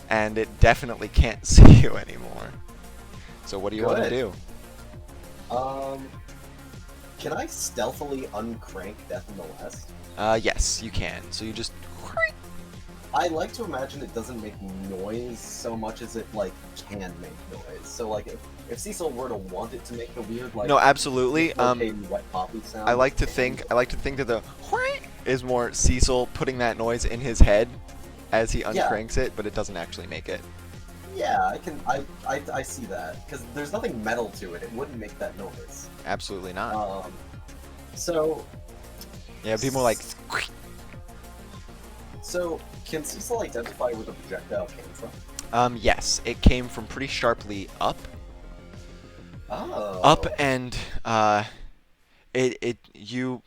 and it definitely can't see you anymore. So what do you want to Good. do? Um, can I stealthily uncrank Death in the West? Yes, you can. So you just. I like to imagine it doesn't make noise so much as it like can make noise. So like if Cecil were to want it to make the weird like No, absolutely. dislocating wet poppy sound. I like to think that the is more Cecil putting that noise in his head as he uncranks it, but it doesn't actually make it. Yeah, I see that because there's nothing metal to it. It wouldn't make that noise. Absolutely not. So Yeah, it'd be more like. So can Cecil identify where the projectile came from? Yes, it came from pretty sharply up. Oh. Up and you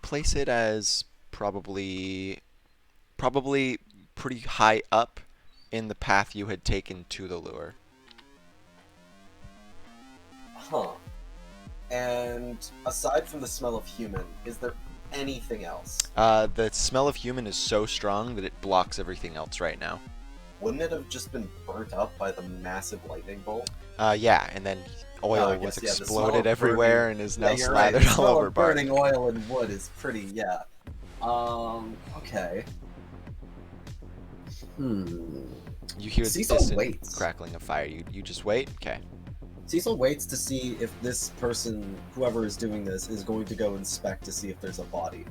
place it as probably pretty high up in the path you had taken to the lure. Huh. And aside from the smell of human, is there anything else? The smell of human is so strong that it blocks everything else right now. Wouldn't it have just been burnt up by the massive lightning bolt? Yeah, and then oil I was guess, the smell exploded of everywhere burning- and is Yeah, now you're right. slathered The all smell over of Bart. burning oil and wood is pretty, yeah. Okay. You hear the Cecil distant waits. crackling of fire. You just wait? Okay. Cecil waits to see if this person, whoever is doing this, is going to go inspect to see if there's a body.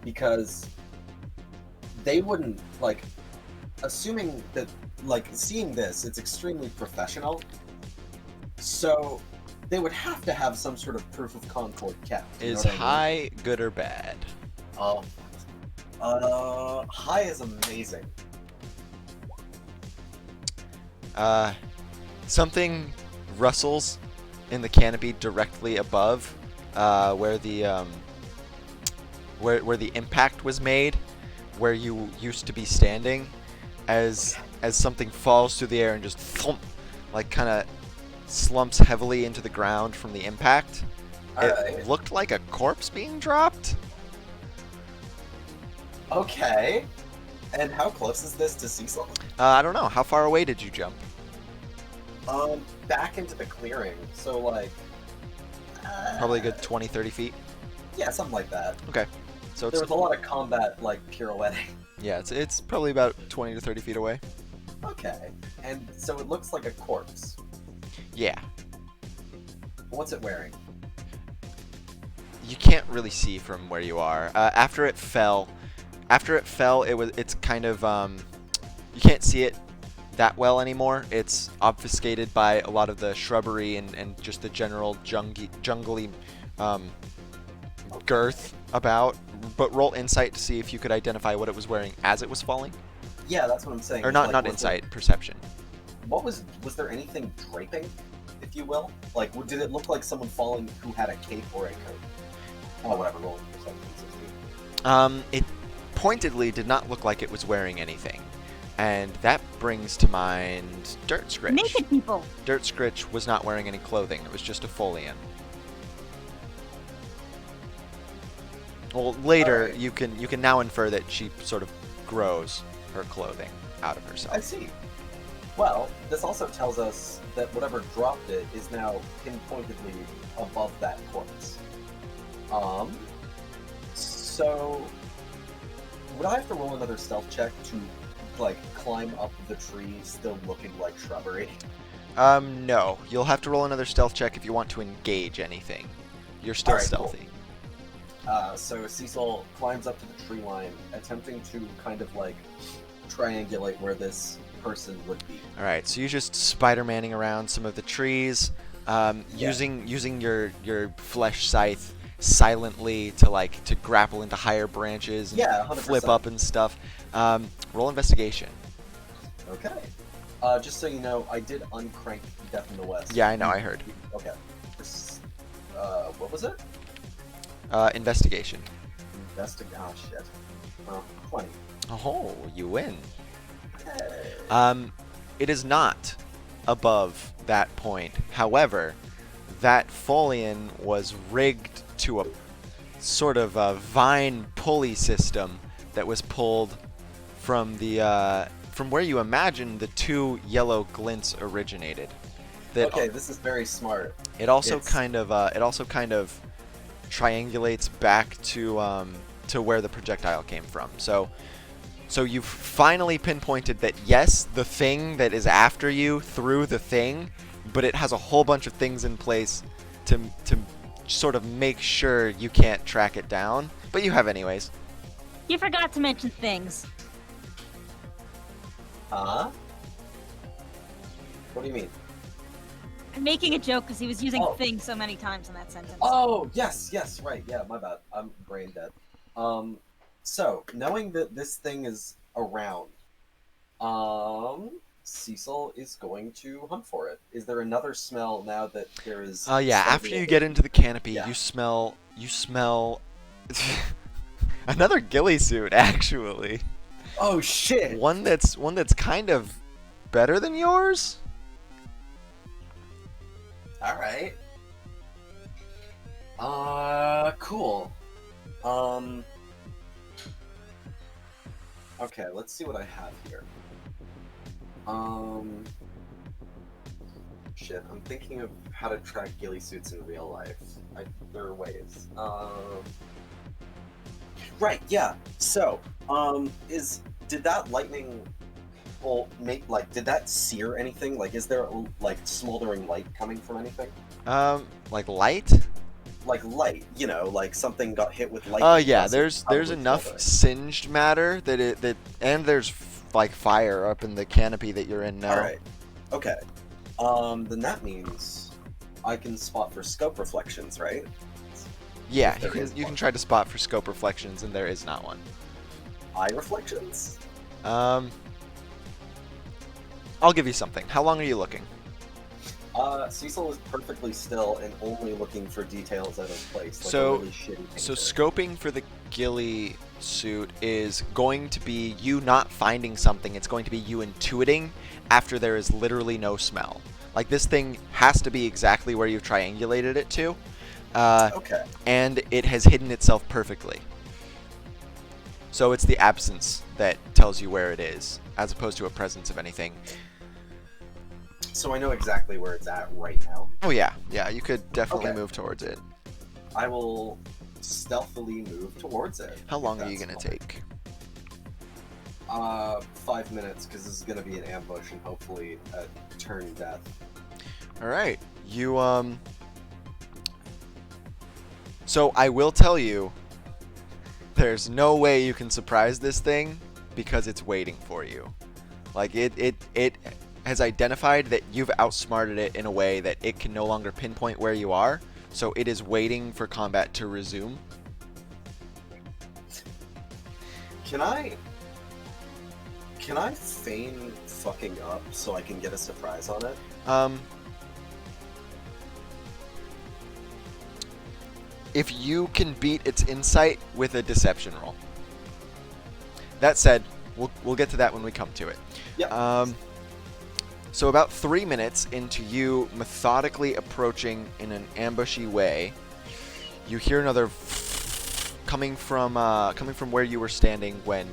Because they wouldn't, like, assuming that, like, seeing this, it's extremely professional. So they would have to have some sort of proof of Concord kept. You know Is what I mean? high good or bad? High is amazing. Something rustles in the canopy directly above where the where the impact was made, where you used to be standing, as something falls through the air and just thump, like kind of slumps heavily into the ground from the impact. It looked like a corpse being dropped. Okay. And how close is this to Cecil? I don't know. How far away did you jump? Back into the clearing. So, like... Probably a good 20, 30 feet. Yeah, something like that. Okay. So There it's was a lot of combat, like, pirouetting. yeah, it's probably about 20 to 30 feet away. Okay. And so it looks like a corpse. Yeah. What's it wearing? You can't really see from where you are. After it fell, it's kind of you can't see it that well anymore. It's obfuscated by a lot of the shrubbery and just the general jungly girth about. But roll insight to see if you could identify what it was wearing as it was falling. Yeah, that's what I'm saying. Or not Like, not was insight, perception. was there anything draping, if you will? Like, did it look like someone falling who had a cape or a coat? Oh, whatever, roll perception, 16. It pointedly did not look like it was wearing anything. And that brings to mind Dirt Scritch. Naked people. Dirt Scritch was not wearing any clothing. It was just a folian. Well, later Alright. you can now infer that she sort of grows her clothing out of I herself. see. Well, this also tells us that whatever dropped it is now pinpointedly above that corpse. So would I have to roll another stealth check to, like, climb up the tree still looking like shrubbery? No. You'll have to roll another stealth check if you want to engage anything. You're still Alright, cool. stealthy. So Cecil climbs up to the tree line, attempting to kind of, like, triangulate where this person would be. Alright, so you're just Spider-Manning around some of the trees, using your flesh scythe silently to grapple into higher branches and Yeah, 100%. flip up and stuff. Roll investigation. Okay. Just so you know, I did uncrank Death in the West. Yeah, I know, I heard. Okay. What was it? Investigation. Oh, shit. 20. Oh, you win. Hey. It is not above that point. However, that folian was rigged to a sort of a vine pulley system that was pulled from the from where you imagine the two yellow glints originated. that Okay, this is very smart. it also It's- kind of triangulates back to where the projectile came from. So you've finally pinpointed that yes, the thing that is after you threw the thing, but it has a whole bunch of things in place to sort of make sure you can't track it down. But you have anyways. You forgot to mention things. Huh? What do you mean? I'm making a joke because he was using Oh. things so many times in that sentence. Oh, yes, right. Yeah, my bad. I'm brain dead. So, knowing that this thing is around, Cecil is going to hunt for it. Is there another smell now that there is... Yeah, after slightly you of get a- into the canopy, Yeah. you smell another ghillie suit actually. Oh, shit! One that's kind of better than yours? Alright. Cool. Okay, let's see what I have here. Shit, I'm thinking of how to track ghillie suits in real life. There are ways. Right, yeah. So, did that lightning bolt did that sear anything? Like, is there, like, smoldering light coming from anything? Like light? Like light, like something got hit with light. Oh yeah, there's enough singed matter and there's like fire up in the canopy that you're in now. All right. Okay. Then that means I can spot for scope reflections, right? Yeah, There is you can one. try to spot for scope reflections, and there is not one. Eye reflections? I'll give you something. How long are you looking? Cecil is perfectly still and only looking for details out of place. Like So- a really shitty So painter. scoping for the ghillie suit is going to be you not finding something. It's going to be you intuiting after there is literally no smell. Like this thing has to be exactly where you've triangulated it to, Okay. and it has hidden itself perfectly. So it's the absence that tells you where it is, as opposed to a presence of anything. So I know exactly where it's at right now. Oh yeah, you could definitely Okay. move towards it. I will stealthily move towards it. How if long are you that's gonna fine. take? 5 minutes, because this is gonna be an ambush and hopefully a turn death. All right, you So I will tell you, there's no way you can surprise this thing because it's waiting for you. Like it has identified that you've outsmarted it in a way that it can no longer pinpoint where you are, so it is waiting for combat to resume. Can I feign fucking up so I can get a surprise on it? If you can beat its insight with a deception roll. That said, we'll get to that when we come to it. Yeah. So about 3 minutes into you methodically approaching in an ambushy way, you hear another coming from where you were standing when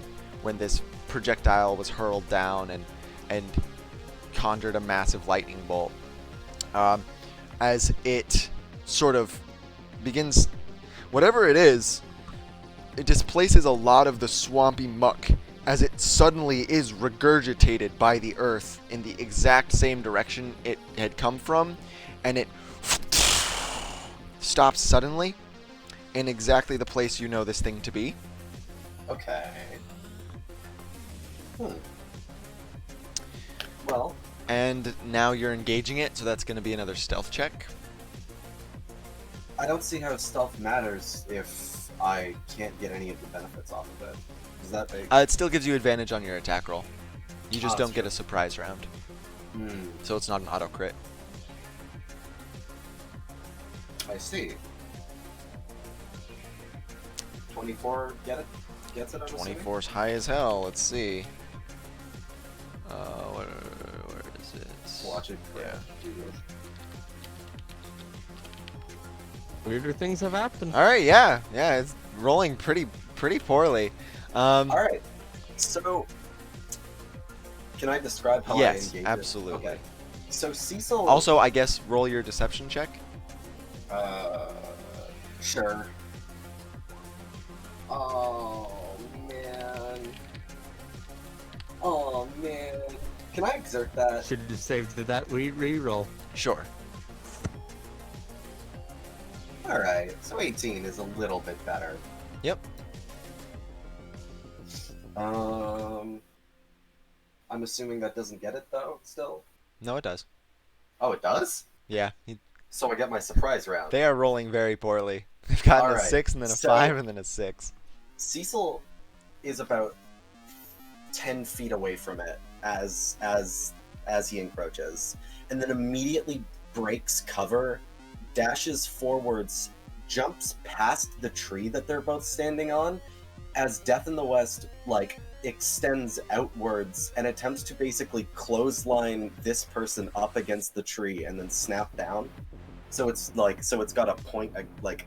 this projectile was hurled down and conjured a massive lightning bolt. As it sort of begins, whatever it is, it displaces a lot of the swampy muck as it suddenly is regurgitated by the earth in the exact same direction it had come from, and it stops suddenly in exactly the place you know this thing to be. Okay. Well, And now you're engaging it, so that's going to be another stealth check. I don't see how stealth matters if I can't get any of the benefits off of it. Is that big? It still gives you advantage on your attack roll. You just Oh, don't that's get true. a surprise round, Hmm, so it's not an auto crit. I see. 24 gets it, I'm assuming? 24 is high as hell. Let's see. Where is it? Watch it. Yeah. Jesus. Weirder things have happened. All right. Yeah. It's rolling pretty poorly. Alright, so can I describe how I Yes, engage it? absolutely. Okay. So Cecil. Also, I guess roll your deception check. Sure. Oh man. Oh man. Can I exert that? Should have saved that reroll. Sure. All right. So 18 is a little bit better. Yep. I'm assuming that doesn't get it though. Still. No, it does. Oh, it does. Yeah. So I get my surprise round. They are rolling very poorly. They've gotten a Alright, 6 and then a so- 5 and then a 6. Cecil is about 10 feet away from it as he encroaches, and then immediately breaks cover, dashes forwards, jumps past the tree that they're both standing on, as Death in the West like extends outwards and attempts to basically clothesline this person up against the tree and then snap down. So it's got a point like.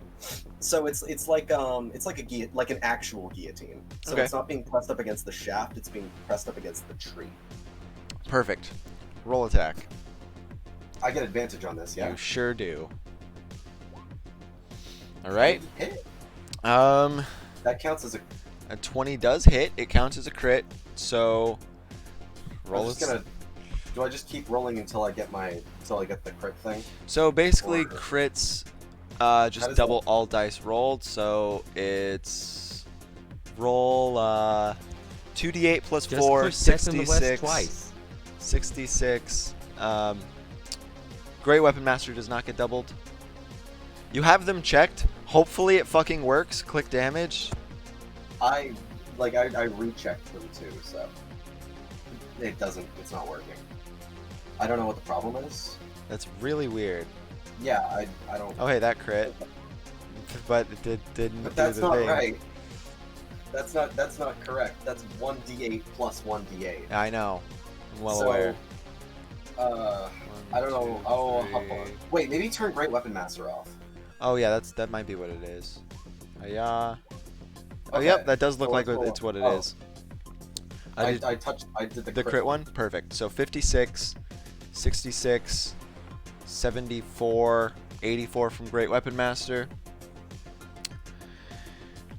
So it's like an actual guillotine. So Okay. it's not being pressed up against the shaft; it's being pressed up against the tree. Perfect. Roll attack. I get advantage on this, yeah. You sure do. All right. Hit. That counts as a. A 20 does hit. It counts as a crit. So roll. I'm just gonna. Do I just keep rolling until I get the crit thing? So basically, Or- crits How just does double that- all dice rolled. So it's roll 2d8 plus Just 4, push Death in the West 66. twice. 66. Great Weapon Master does not get doubled. You have them checked. Hopefully it fucking works. Click damage. I rechecked them too, so it doesn't. It's not working. I don't know what the problem is. That's really weird. Yeah, I don't. Oh hey, that crit. But it didn't But do that's the not thing. right. That's not correct. That's 1d8 plus 1d8. I know. I'm well So, aware. I don't know. One, Oh, two, hop on. three. Wait, maybe turn Great Weapon Master off. Oh yeah, that might be what it is. Yeah. Oh Okay. yep, that does look So like let's roll. it's what it Oh. is. I did did the crit one. Perfect. So 56, 66, 74, 84 from Great Weapon Master.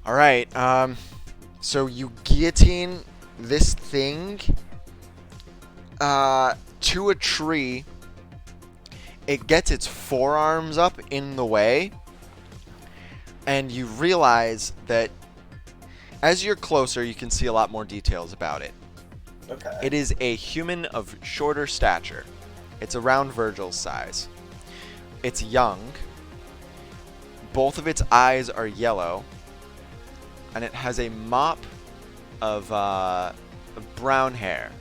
All right. So you guillotine this thing to a tree. It gets its forearms up in the way, and you realize that as you're closer, you can see a lot more details about it. Okay. It is a human of shorter stature. It's around Virgil's size. It's young. Both of its eyes are yellow, and it has a mop of brown hair.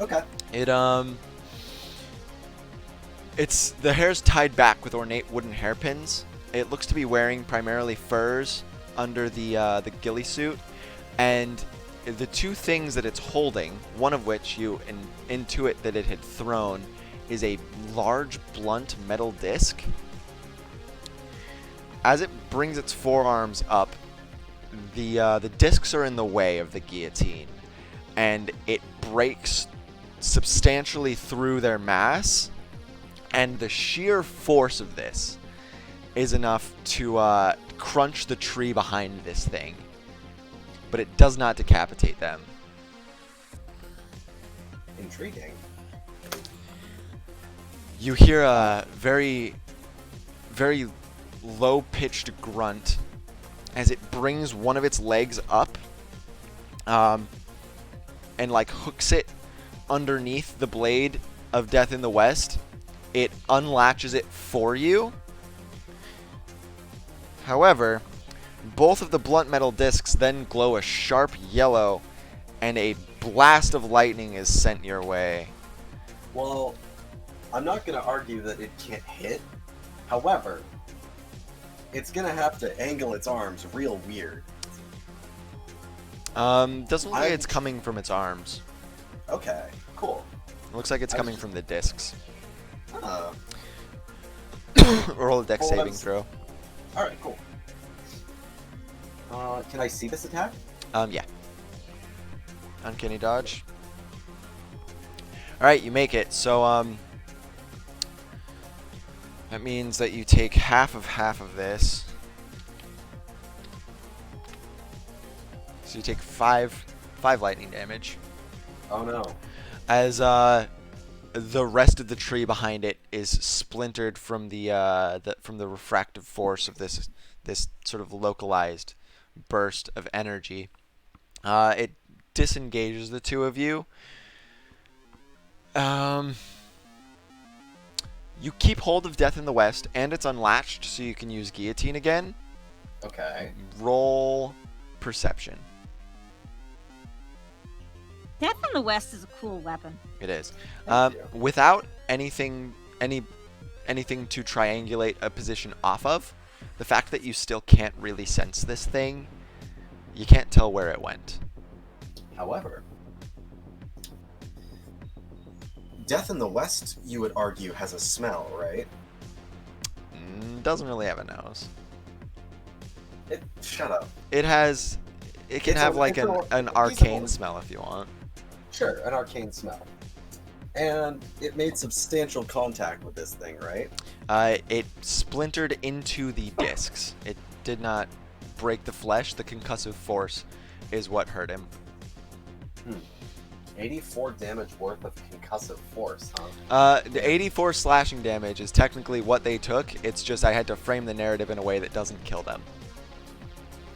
Okay. It's the hair's tied back with ornate wooden hairpins. It looks to be wearing primarily furs under the ghillie suit, and the two things that it's holding, one of which you intuit that it had thrown, is a large blunt metal disc. As it brings its forearms up, the discs are in the way of the guillotine, and it breaks substantially through their mass, and the sheer force of this is enough to crunch the tree behind this thing, but it does not decapitate them. Intriguing. You hear a very, very low-pitched grunt as it brings one of its legs up and like hooks it underneath the blade of Death in the West. It unlatches it for you. However, both of the blunt metal discs then glow a sharp yellow, and a blast of lightning is sent your way. Well, I'm not going to argue that it can't hit. However, it's going to have to angle its arms real weird. Doesn't look like I'm- it's coming from its arms. Okay, cool. It looks like it's I was coming just- from the discs. Uh, Roll a dex Well, saving that's- throw. Alright, cool. Can I see this attack? Yeah. Uncanny dodge. Alright, you make it. So, That means that you take half of this. So you take five lightning damage. Oh no. As the rest of the tree behind it is splintered from the refractive force of this sort of localized burst of energy. It disengages the two of you. You keep hold of Death in the West, and it's unlatched, so you can use Guillotine again. Okay. Roll Perception. Death in the West is a cool weapon. It is. Thank you. Without anything to triangulate a position off of, the fact that you still can't really sense this thing, you can't tell where it went. However, Death in the West, you would argue, has a smell, right? Doesn't really have a nose. Shut up. It can have like an arcane feasible. smell if you want. Sure, an arcane smell. And it made substantial contact with this thing, right? It splintered into the discs. It did not break the flesh. The concussive force is what hurt him. 84 damage worth of concussive force, huh? The 84 slashing damage is technically what they took. It's just I had to frame the narrative in a way that doesn't kill them.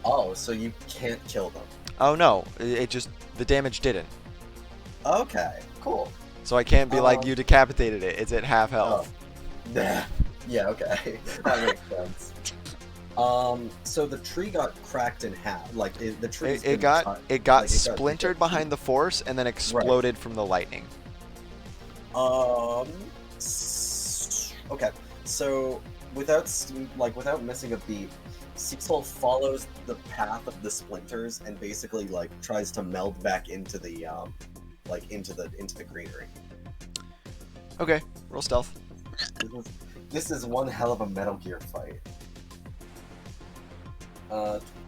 Oh, so you can't kill them. Oh no, it just, the damage didn't. Okay, cool. So I can't be like, you decapitated it. It's at half health. Yeah, okay. That makes sense. So the tree got cracked in half. Like the tree. It got splintered behind the force and then exploded from the lightning. Okay. So without missing a beat, Cecil follows the path of the splinters and basically tries to meld back into the into the greenery. Okay, roll stealth. This is one hell of a Metal Gear fight.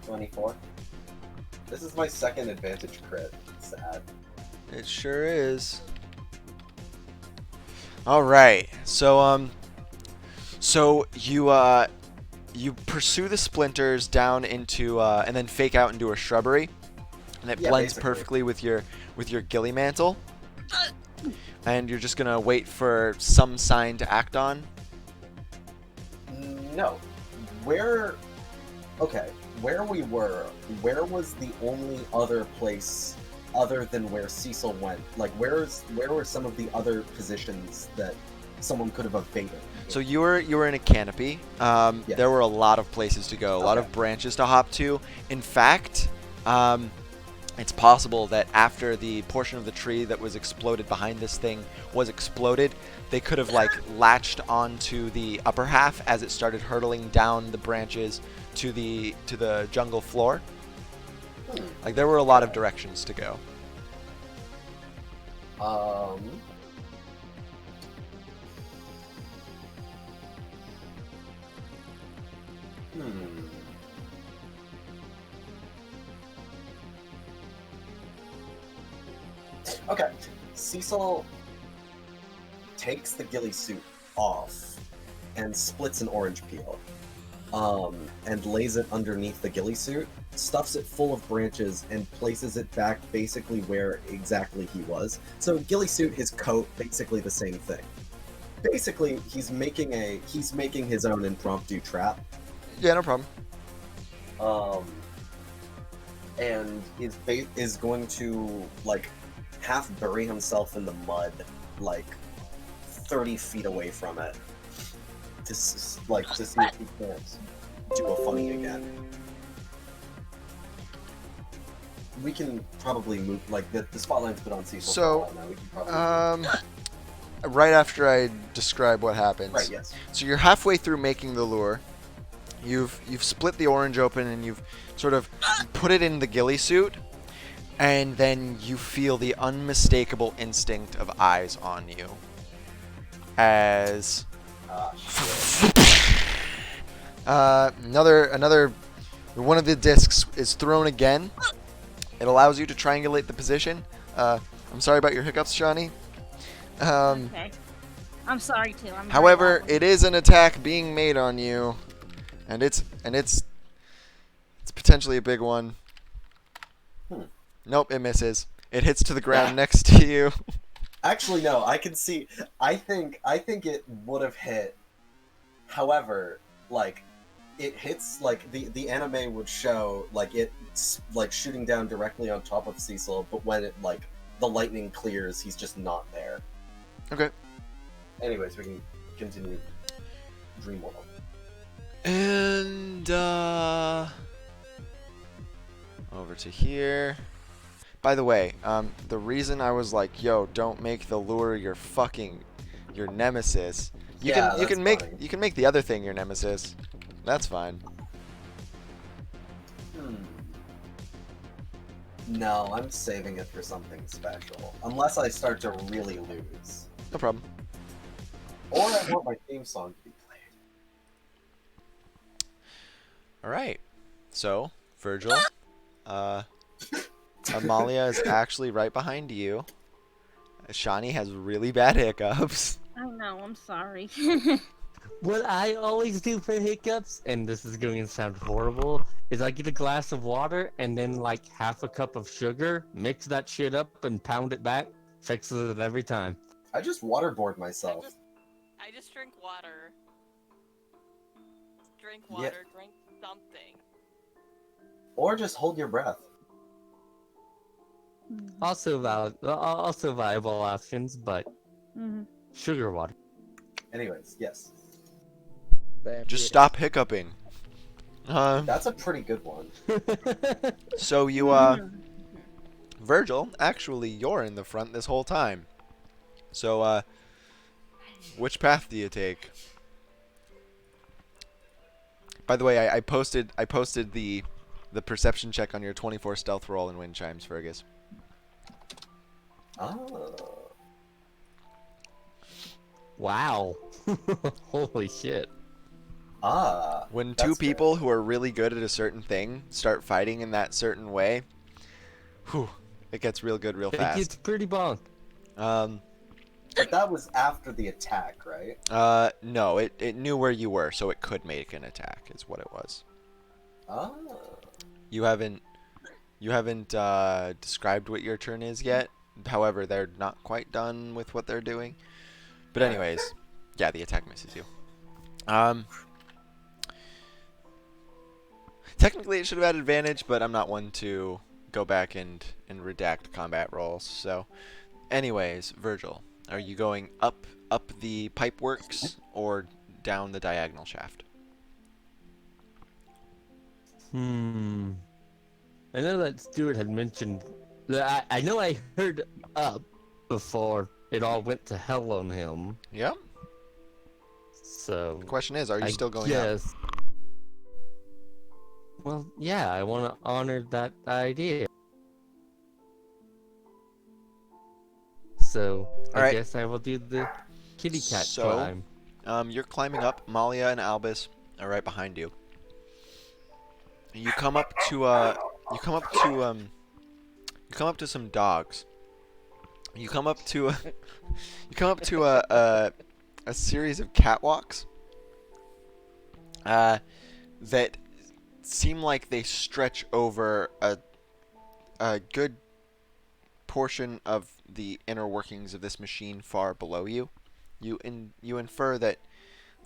24. This is my second advantage crit. Sad. It sure is. All right. So you pursue the splinters down into and then fake out into a shrubbery, and it blends basically perfectly with your ghillie mantle. And you're just gonna wait for some sign to act on. No. Where we were, where was the only other place other than where Cecil went? Where were some of the other positions that someone could have evaded? So you were in a canopy. Yes. There were a lot of places to go, a lot of branches to hop to. In fact, it's possible that after the portion of the tree that was exploded behind this thing was exploded, they could have latched onto the upper half as it started hurtling down the branches to the jungle floor. There were a lot of directions to go. Okay, Cecil takes the ghillie suit off and splits an orange peel, and lays it underneath the ghillie suit, stuffs it full of branches, and places it back basically where exactly he was. So ghillie suit, his coat, basically the same thing. Basically, he's making his own impromptu trap. Yeah, no problem. And is going to half bury himself in the mud 30 feet away from it to see if he can't do a funny again. We can probably move, the spotlight's been on Cecil for a while now. We can probably right after I describe what happens. Right, yes. So you're halfway through making the lure. You've split the orange open and you've sort of put it in the ghillie suit, and then you feel the unmistakable instinct of eyes on you. As another one of the discs is thrown again. It allows you to triangulate the position. I'm sorry about your hiccups, Johnny. Okay. I'm sorry too. I'm very However, awful. it is an attack being made on you, and it's potentially a big one. Hmm. Nope, it misses. It hits to the ground next to you. Actually, no. I can see. I think it would have hit. However, like, it hits like the anime would show like it's like shooting down directly on top of Cecil, but when it like the lightning clears, he's just not there. Okay. Anyways, we can continue Dream World. And over to here. By the way, the reason I was like, "Yo, don't make the lure your nemesis." You Yeah, can that's make funny. you can make the other thing your nemesis. That's fine. No, I'm saving it for something special. Unless I start to really lose. No problem. Or I want my theme song to be played. All right. So, Virgil, Amalia is actually right behind you. Shani has really bad hiccups. I know. I'm sorry. What I always do for hiccups, and this is going to sound horrible, is I get a glass of water and then like half a cup of sugar, mix that shit up and pound it back. Fixes it every time. I just waterboard myself. I just drink water. Drink Yeah. water, drink something. Or just hold your breath. Also viable options, but Mhm. sugar water. Anyways, yes. Just stop hiccuping. That's a pretty good one. So you Mhm. Virgil, actually you're in the front this whole time. So which path do you take? By the way, I posted the perception check on your 24 stealth roll in Windchimes, Fergus. Oh. Wow. Holy shit. Ah. When that's two fair. people who are really good at a certain thing start fighting in that certain way, whew, it gets real good real It fast. gets pretty bonk. But that was after the attack, right? No, it knew where you were, so it could make an attack, is what it was. Ah. You haven't described what your turn is yet. However, they're not quite done with what they're doing. But anyways, yeah, the attack misses you. Technically, it should have had advantage, but I'm not one to go back and redact combat rolls. So, anyways, Virgil, are you going up the pipe works or down the diagonal shaft? I know that Stuart had mentioned that I know I heard up before it all went to hell on him. Yeah. So The question is, are you I still going up? guess. Well, yeah, I want to honor that idea. So I Alright. guess I will do the kitty cat So, climb. You're climbing up. Malia and Albus are right behind you. You come up to some dogs. You come up to a series of catwalks that seem like they stretch over a good portion of the inner workings of this machine far below you. You infer that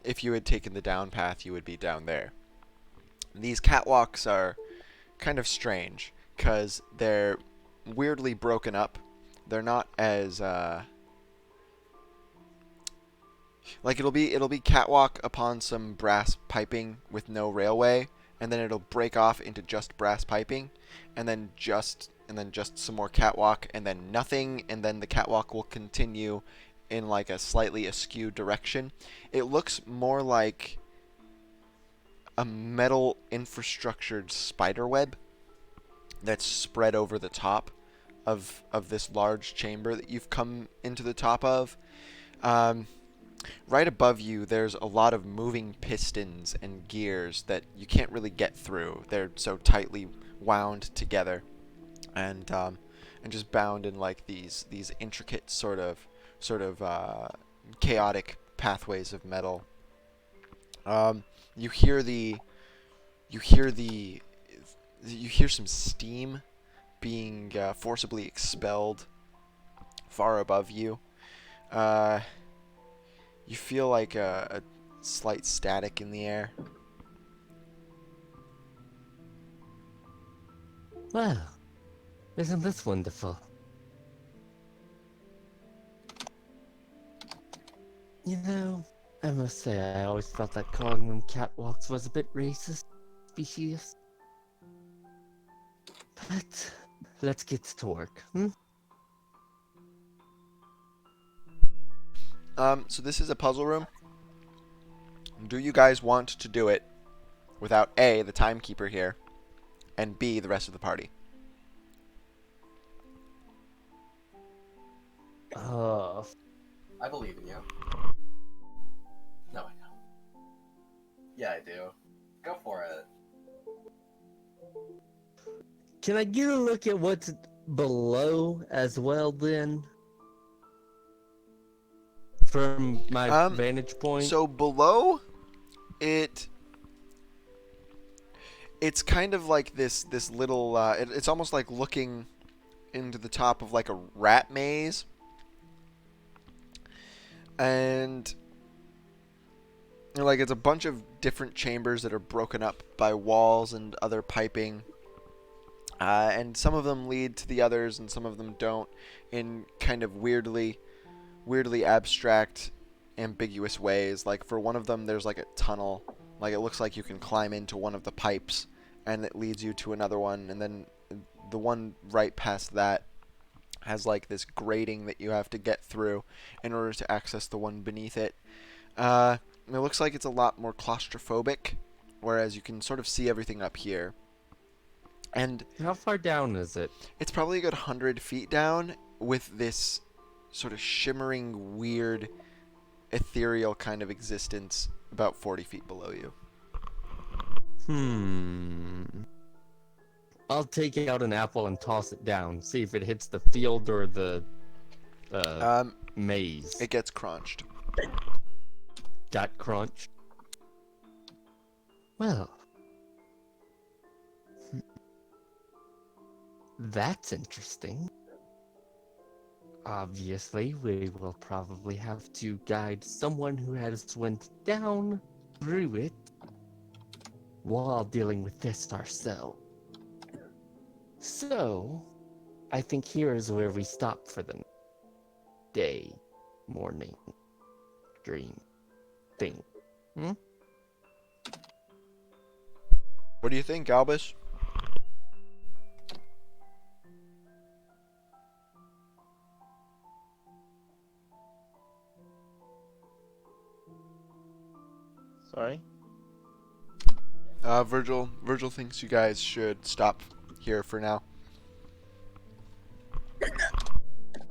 if you had taken the down path, you would be down there. These catwalks are kind of strange because they're weirdly broken up. They're not as like it'll be catwalk upon some brass piping with no railway, and then it'll break off into just brass piping, and then just some more catwalk, and then nothing, and then the catwalk will continue in like a slightly askew direction. It looks more like a metal infrastructured spider web that's spread over the top of this large chamber that you've come into the top of. Right above you, there's a lot of moving pistons and gears that you can't really get through. They're so tightly wound together, and just bound in like these intricate sort of chaotic pathways of metal. You hear the you hear the you hear some steam being forcibly expelled far above you. You feel like a slight static in the air. Well, isn't this wonderful? You know, I must say I always felt that calling them catwalks was a bit racist, specious. But let's get to work. So this is a puzzle room. Do you guys want to do it without A, the timekeeper here, and B, the rest of the party? I believe in you. No, I don't. Yeah, I do. Go for it. Can I get a look at what's below as well then? From my vantage point? So below, it's kind of like this little. It's almost like looking into the top of like a rat maze, and like it's a bunch of different chambers that are broken up by walls and other piping. And some of them lead to the others, and some of them don't, in kind of weirdly abstract, ambiguous ways. Like for one of them, there's like a tunnel. Like it looks like you can climb into one of the pipes, and it leads you to another one. And then the one right past that has like this grating that you have to get through in order to access the one beneath it. It looks like it's a lot more claustrophobic, whereas you can sort of see everything up here. And how far down is it? It's probably a good 100 feet down, with this sort of shimmering, weird, ethereal kind of existence about 40 feet below you. I'll take out an apple and toss it down, see if it hits the field or the maze. It gets crunched. Got crunched? Well, that's interesting. Obviously, we will probably have to guide someone who has went down through it while dealing with this ourselves. So, I think here is where we stop for the day, morning, dream thing. What do you think, Albus? Sorry? Virgil thinks you guys should stop here for now.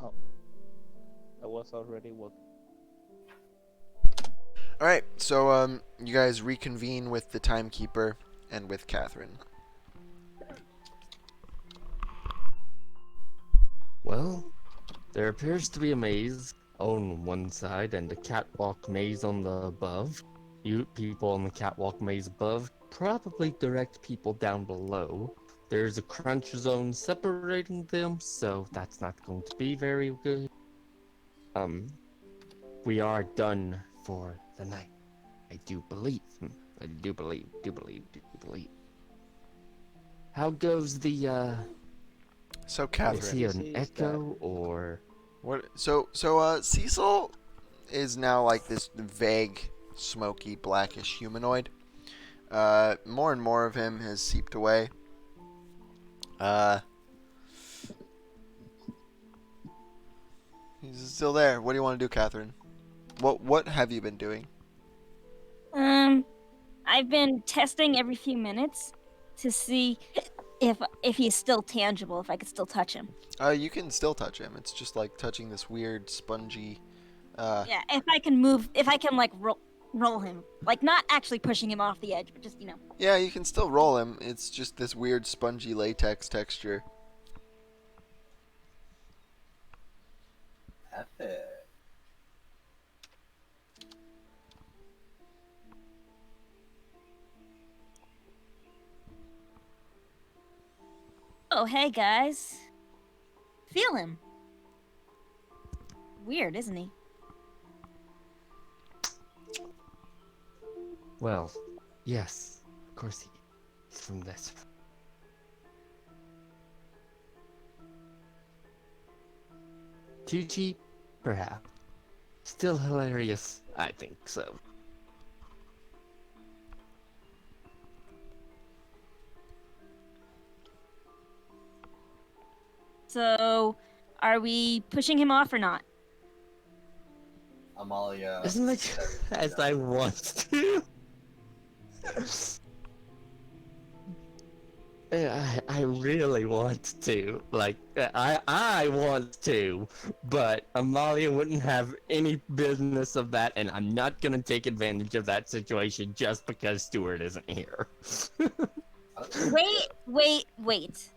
Oh. I was already working. Alright, so you guys reconvene with the timekeeper and with Catherine. Well, there appears to be a maze on one side and a catwalk maze on the above. You people on the catwalk maze above probably direct people down below. There's a crunch zone separating them, so that's not going to be very good. We are done for the night. I do believe. I do believe. How goes the, So is he Catherine, an echo or... what? So Cecil is now like this vague, smoky, blackish humanoid. More and more of him has seeped away. He's still there. What do you want to do, Catherine? What have you been doing? I've been testing every few minutes to see if he's still tangible, if I could still touch him. You can still touch him. It's just like touching this weird, spongy. Yeah, if I can move, if I can like roll him, like not actually pushing him off the edge, but just Yeah, you can still roll him. It's just this weird, spongy latex texture. Epic. Oh, hey guys. Feel him. Weird, isn't he? Well, yes, of course he's from this. Too cheap? Perhaps. Still hilarious? I think so. So, are we pushing him off or not? Amalia. As much says as no. I want to. I really want to. Like, I want to, but Amalia wouldn't have any business of that, and I'm not gonna take advantage of that situation just because Stuart isn't here. Wait.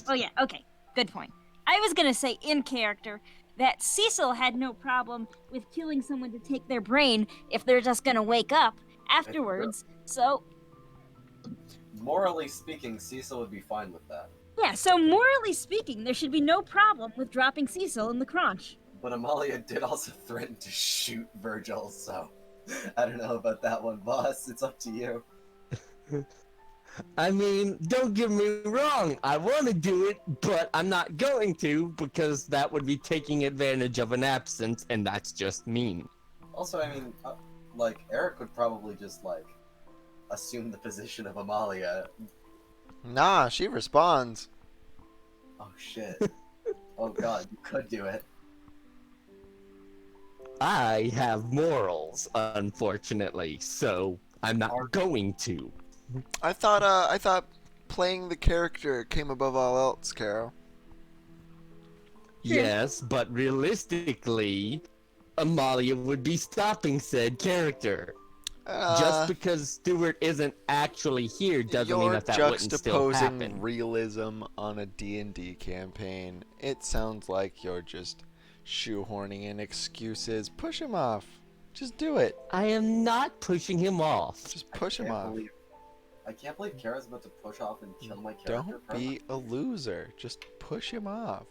Oh yeah, okay. Good point. I was gonna say in character that Cecil had no problem with killing someone to take their brain if they're just gonna wake up afterwards. So Morally speaking, Cecil would be fine with that. yeah, so morally speaking, there should be no problem with dropping Cecil in the crunch. But Amalia did also threaten to shoot Virgil, so I don't know about that one, boss. It's up to you. I mean, don't get me wrong, I want to do it, but I'm not going to because that would be taking advantage of an absence, and that's just mean. Also, I mean, like, Eric would probably just, like, assume the position of Amalia. Nah, she responds. Oh, shit. Oh, God, you could do it. I have morals, unfortunately, so I'm not going to. I thought playing the character came above all else, Carol. Yes, but realistically, Amalia would be stopping said character. Just because Stuart isn't actually here doesn't mean that wouldn't still happen. You're juxtaposing realism on a D&D campaign. It sounds like you're just shoehorning in excuses. Push him off. Just do it. I am not pushing him off. Just push him off. I can't believe Kara's about to push off and kill my character. Don't be a loser. Just push him off.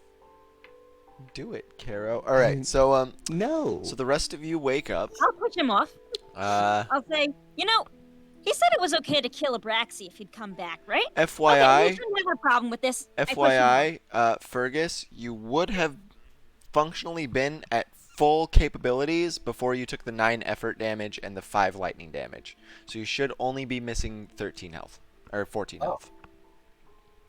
Do it, Caro. All right, so No. So the rest of you wake up. I'll push him off. I'll say, you know, he said it was okay to kill Abraxi if he'd come back, right? FYI, Okay, we shouldn't have a problem with this. I push him off. FYI, Fergus, you would have functionally been at full capabilities before you took the 9 effort damage and the 5 lightning damage. So you should only be missing 13 health. Or 14 health.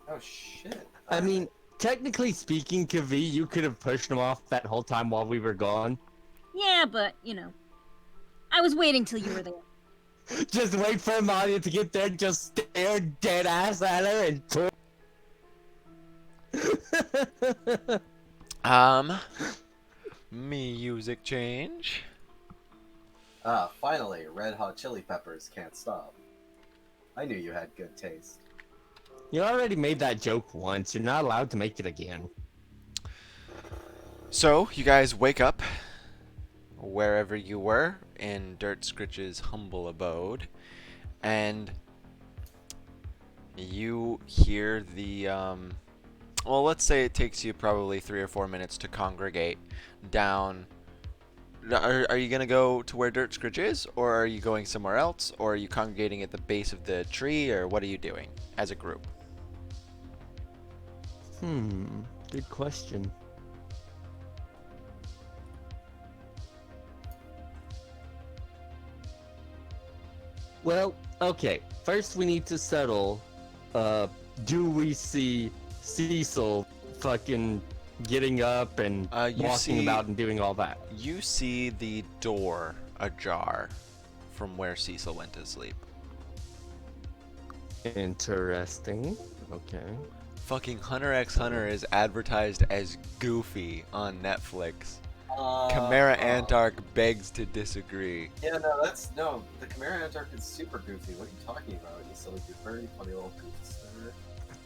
Oh, shit. I mean, technically speaking, Kavi, you could have pushed him off that whole time while we were gone. Yeah, but, you know, I was waiting till you were there. Just wait for Amalia to get there, just stare dead ass at her and music change. Finally, Red Hot Chili Peppers can't stop. I knew you had good taste. You already made that joke once. You're not allowed to make it again. So, you guys wake up wherever you were in Dirt Scritch's humble abode, and you hear the, well, let's say it takes you probably 3 or 4 minutes to congregate down. Are you going to go to where Dirt Scritch is, or are you going somewhere else, or are you congregating at the base of the tree, or what are you doing as a group? Good question. Well, okay. First we need to settle, do we see Cecil fucking getting up and walking about and doing all that? You see the door ajar from where Cecil went to sleep. Interesting. Okay. Fucking Hunter x Hunter is advertised as Goofy on Netflix. Chimera Antark begs to disagree. Yeah, no, the Chimera Antark is super goofy. What are you talking about? You silly goofer, you funny little goof.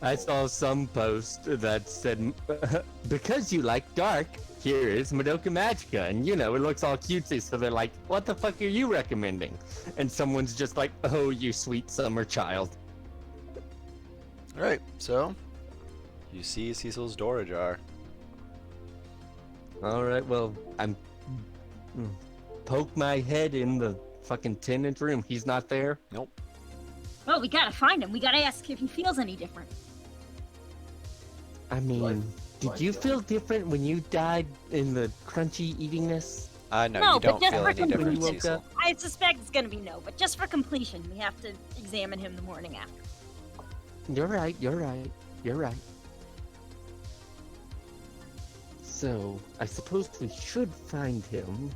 I saw some post that said, because you like dark, here is Madoka Magica. And, you know, it looks all cutesy, so they're like, what the fuck are you recommending? And someone's just like, oh, you sweet summer child. Alright, so you see Cecil's door ajar. All right, well, I'm poke my head in the fucking tenant room. He's not there. Nope. Well, we gotta find him. We gotta ask if he feels any different. I mean, did you feel different when you died in the crunchy eatingness? No, No, you but don't just feel for any different, when you woke Cecil. up. I suspect it's gonna be no, but just for completion, we have to examine him the morning after. You're right. You're right. You're right. So I suppose we should find him.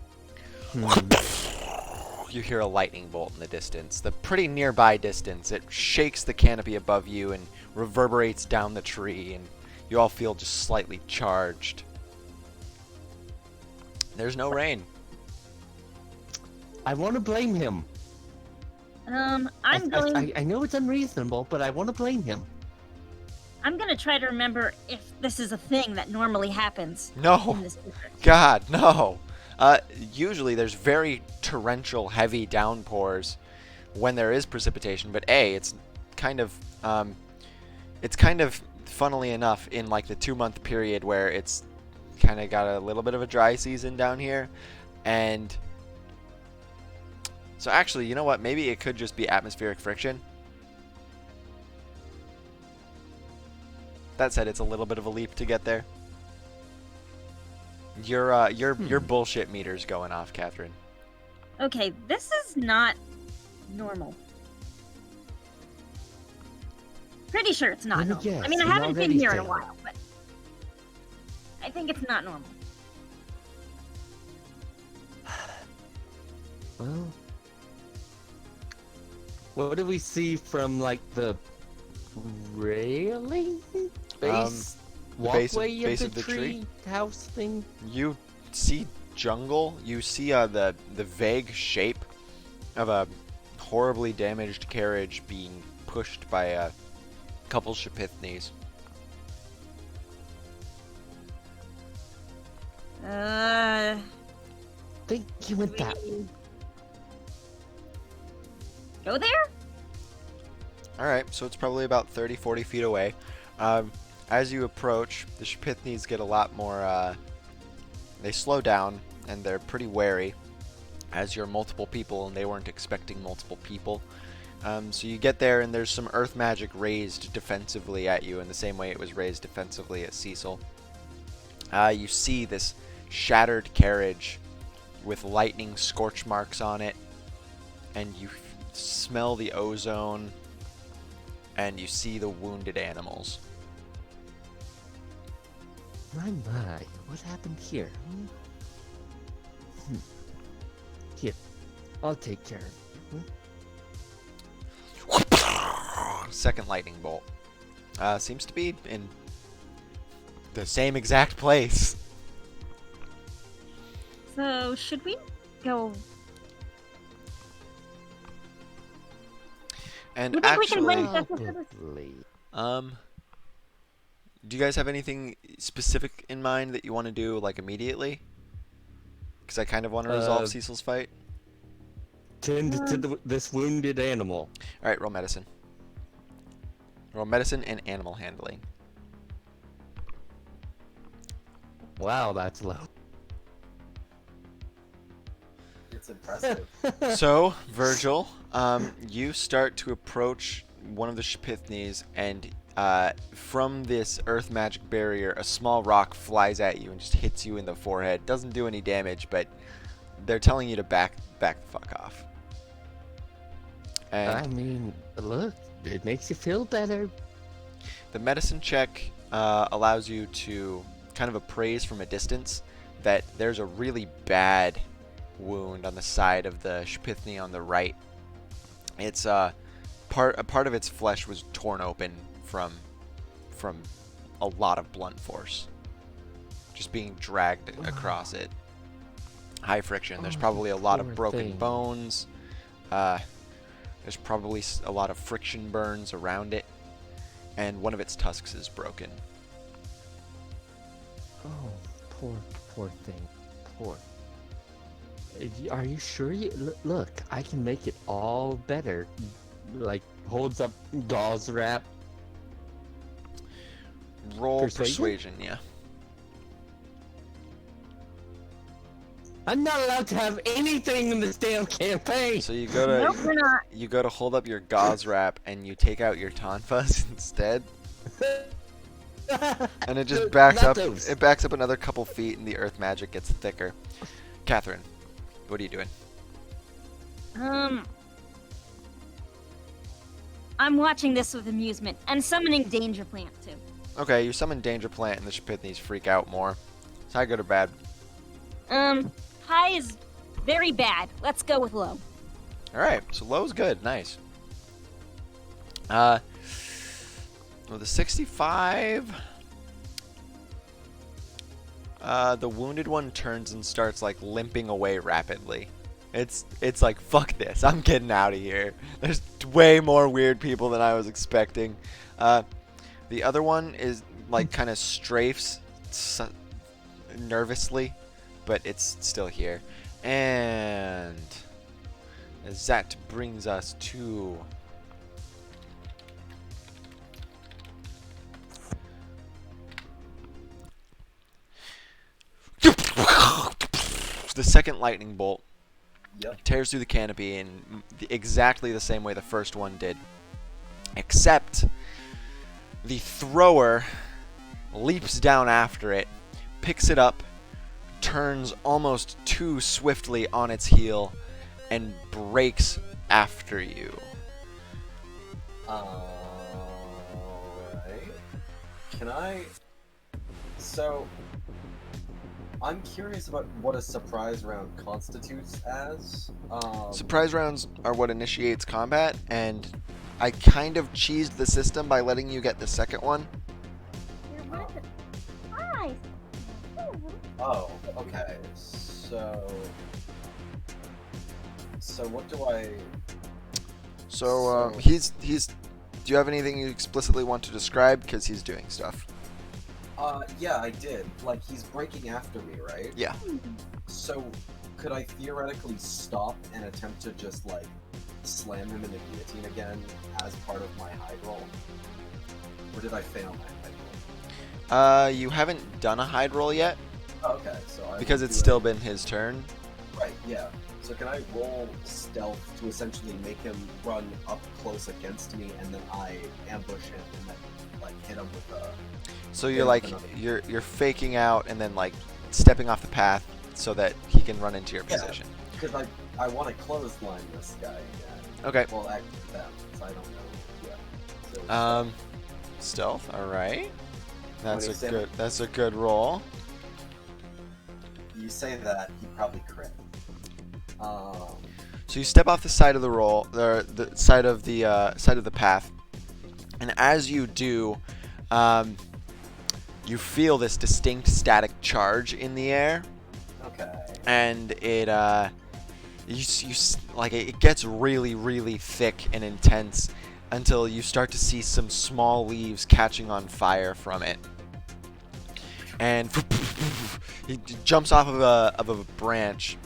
You hear a lightning bolt in the distance, the pretty nearby distance. It shakes the canopy above you and reverberates down the tree, and you all feel just slightly charged. There's no rain. I want to blame him. I'm going. I know it's unreasonable, but I want to blame him. I'm gonna try to remember if this is a thing that normally happens No. in this district. God, no. Usually there's very torrential, heavy downpours when there is precipitation, but it's kind of, funnily enough, in like the 2-month period where it's kind of got a little bit of a dry season down here, and so actually, you know what? Maybe it could just be atmospheric friction. That said, it's a little bit of a leap to get there. Your bullshit meter's going off, Catherine. Okay, this is not normal. Pretty sure it's not Let me normal. guess, I mean, I you haven't been already here in a failed. while, but I think it's not normal. Well, what do we see from like the railing base walkway base of of the the tree? house thing? You see jungle. You see the vague shape of a horribly damaged carriage being pushed by a couple Shapithnes. Think you went that. Go there? Alright, so it's probably about 30-40 feet away. As you approach, the Shapithnes get a lot more, they slow down, and they're pretty wary, as you're multiple people, and they weren't expecting multiple people. So you get there, and there's some earth magic raised defensively at you in the same way it was raised defensively at Cecil. You see this shattered carriage with lightning scorch marks on it, and you smell the ozone, and you see the wounded animals. My, what happened here? Here, I'll take care of it. Second lightning bolt. Seems to be in the same exact place. So, should we go? And You think we can actually, win this with this? Probably. do you guys have anything specific in mind that you want to do, like, immediately? Because I kind of want to resolve Cecil's fight. Tend to this wounded animal. Alright, roll medicine. Roll medicine and animal handling. Wow, that's low. It's impressive. So, Virgil, you start to approach one of the Shapithnes, and from this earth magic barrier, a small rock flies at you and just hits you in the forehead. Doesn't do any damage, but they're telling you to back the fuck off. And I mean, look, it makes you feel better. the medicine check allows you to kind of appraise from a distance that there's a really bad wound on the side of the Shapithne on the right. It's a part of its flesh was torn open from a lot of blunt force, just being dragged across it. High friction. There's probably a lot of poor broken thing. bones. There's probably a lot of friction burns around it, and one of its tusks is broken. Oh, poor thing. Poor. Are you sure you look? I can make it all better. Like holds up gauze wrap. Roll Persuasion? persuasion, yeah. I'm not allowed to have anything in this damn campaign. So you go to Nope, we're not. you go to hold up your gauze wrap and you take out your tonfas instead, and it just backs Not up. those. It backs up another couple feet, and the earth magic gets thicker. Catherine, what are you doing? I'm watching this with amusement and summoning Danger Plant too. Okay, you summon Danger Plant, and the Shpithnis freak out more. Is high good or bad? High is very bad. Let's go with low. All right, so low's good. Nice. With a 65, the wounded one turns and starts like limping away rapidly. It's like, fuck this, I'm getting out of here. There's way more weird people than I was expecting. The other one is like kind of strafes nervously, but it's still here. And that brings us to the second lightning bolt. Yep. Tears through the canopy in exactly the same way the first one did, except the thrower leaps down after it, picks it up, turns almost too swiftly on its heel, and breaks after you. Alright. Can I... So... I'm curious about what a surprise round constitutes as. Surprise rounds are what initiates combat, and I kind of cheesed the system by letting you get the second one. Hi. Oh, okay. So what do I... So So- he's. Do you have anything you explicitly want to describe? Because he's doing stuff. Yeah, I did. Like, he's breaking after me, right? Yeah. So, could I theoretically stop and attempt to just, like, slam him in the guillotine again as part of my hide roll? Or did I fail my hide roll? You haven't done a hide roll yet Oh, okay, so I because won't it's do still it. been his turn. Right, yeah. So can I roll stealth to essentially make him run up close against me, and then I ambush him and then, like, hit him with a... So Yeah, you're like another- you're faking out and then like stepping off the path so that he can run into your Yeah. position. Because I want to clothesline this guy again. Okay. Well, actually, them, because I don't know yet. So, Stealth. All right. That's a 27. good. That's a good roll. you say that, he probably crit. So you step off the side of the roll, the side of the path, and as you do, you feel this distinct static charge in the air, Okay. and it it gets really, really thick and intense until you start to see some small leaves catching on fire from it, and he jumps off of a branch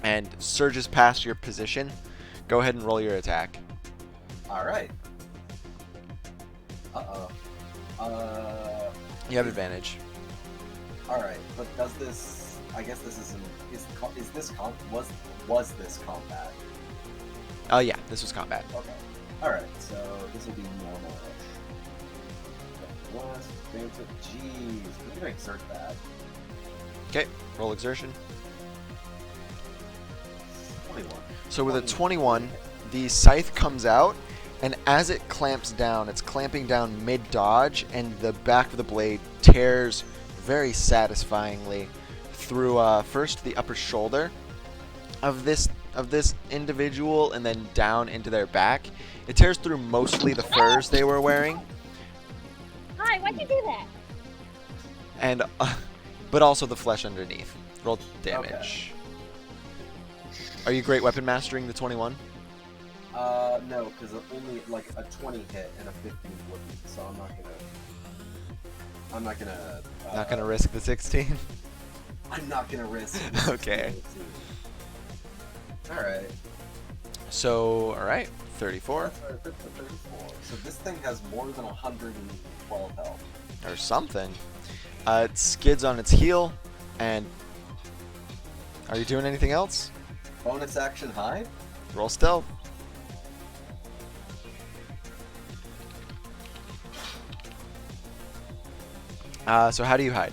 and surges past your position. Go ahead and roll your attack. Alright. Uh-oh. You have advantage. Alright, but does this... I guess this isn't... Is this was this combat? Oh yeah, this was combat. Okay. Alright, so this will be normal. Jeez, we're gonna exert that. Okay, roll exertion. 21. So with a 21, the scythe comes out, and as it clamps down, it's clamping down mid-dodge, and the back of the blade tears very satisfyingly through first the upper shoulder of this individual, and then down into their back. It tears through mostly the furs they were wearing, Hi, why'd you do that? and but also the flesh underneath. Roll damage. Are you great weapon mastering the 21? No, because only like a 20 hit and a 15 wouldn't, so I'm not gonna. Not gonna risk the 16. I'm not gonna risk. Okay. All right. So, all right, 34. That's 34. So this thing has more than 112 health. or something. It skids on its heel, and are you doing anything else? Bonus action hide? Roll stealth. So how do you hide?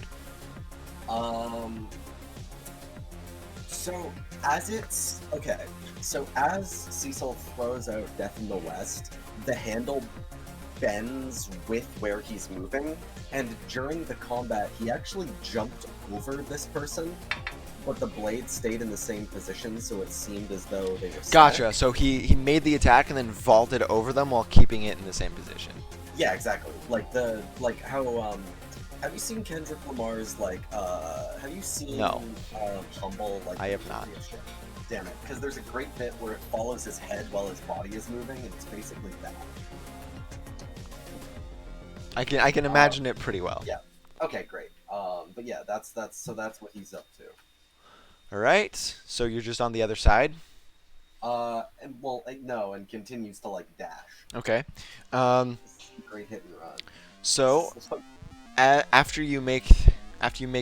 So as it's okay, so as Cecil throws out Death in the West, the handle bends with where he's moving, and during the combat, he actually jumped over this person, but the blade stayed in the same position, so it seemed as though they were Gotcha. static. So he made the attack and then vaulted over them while keeping it in the same position. Yeah, exactly. Like how have you seen Kendrick Lamar's have you seen No. Humble? Like I have not. Damn it, because there's a great bit where it follows his head while his body is moving, and it's basically that. I can imagine it pretty well. Yeah. Okay, great. But yeah, that's what he's up to. All right. So you're just on the other side. No, and continues to dash. Okay. Great hit and run. So after you make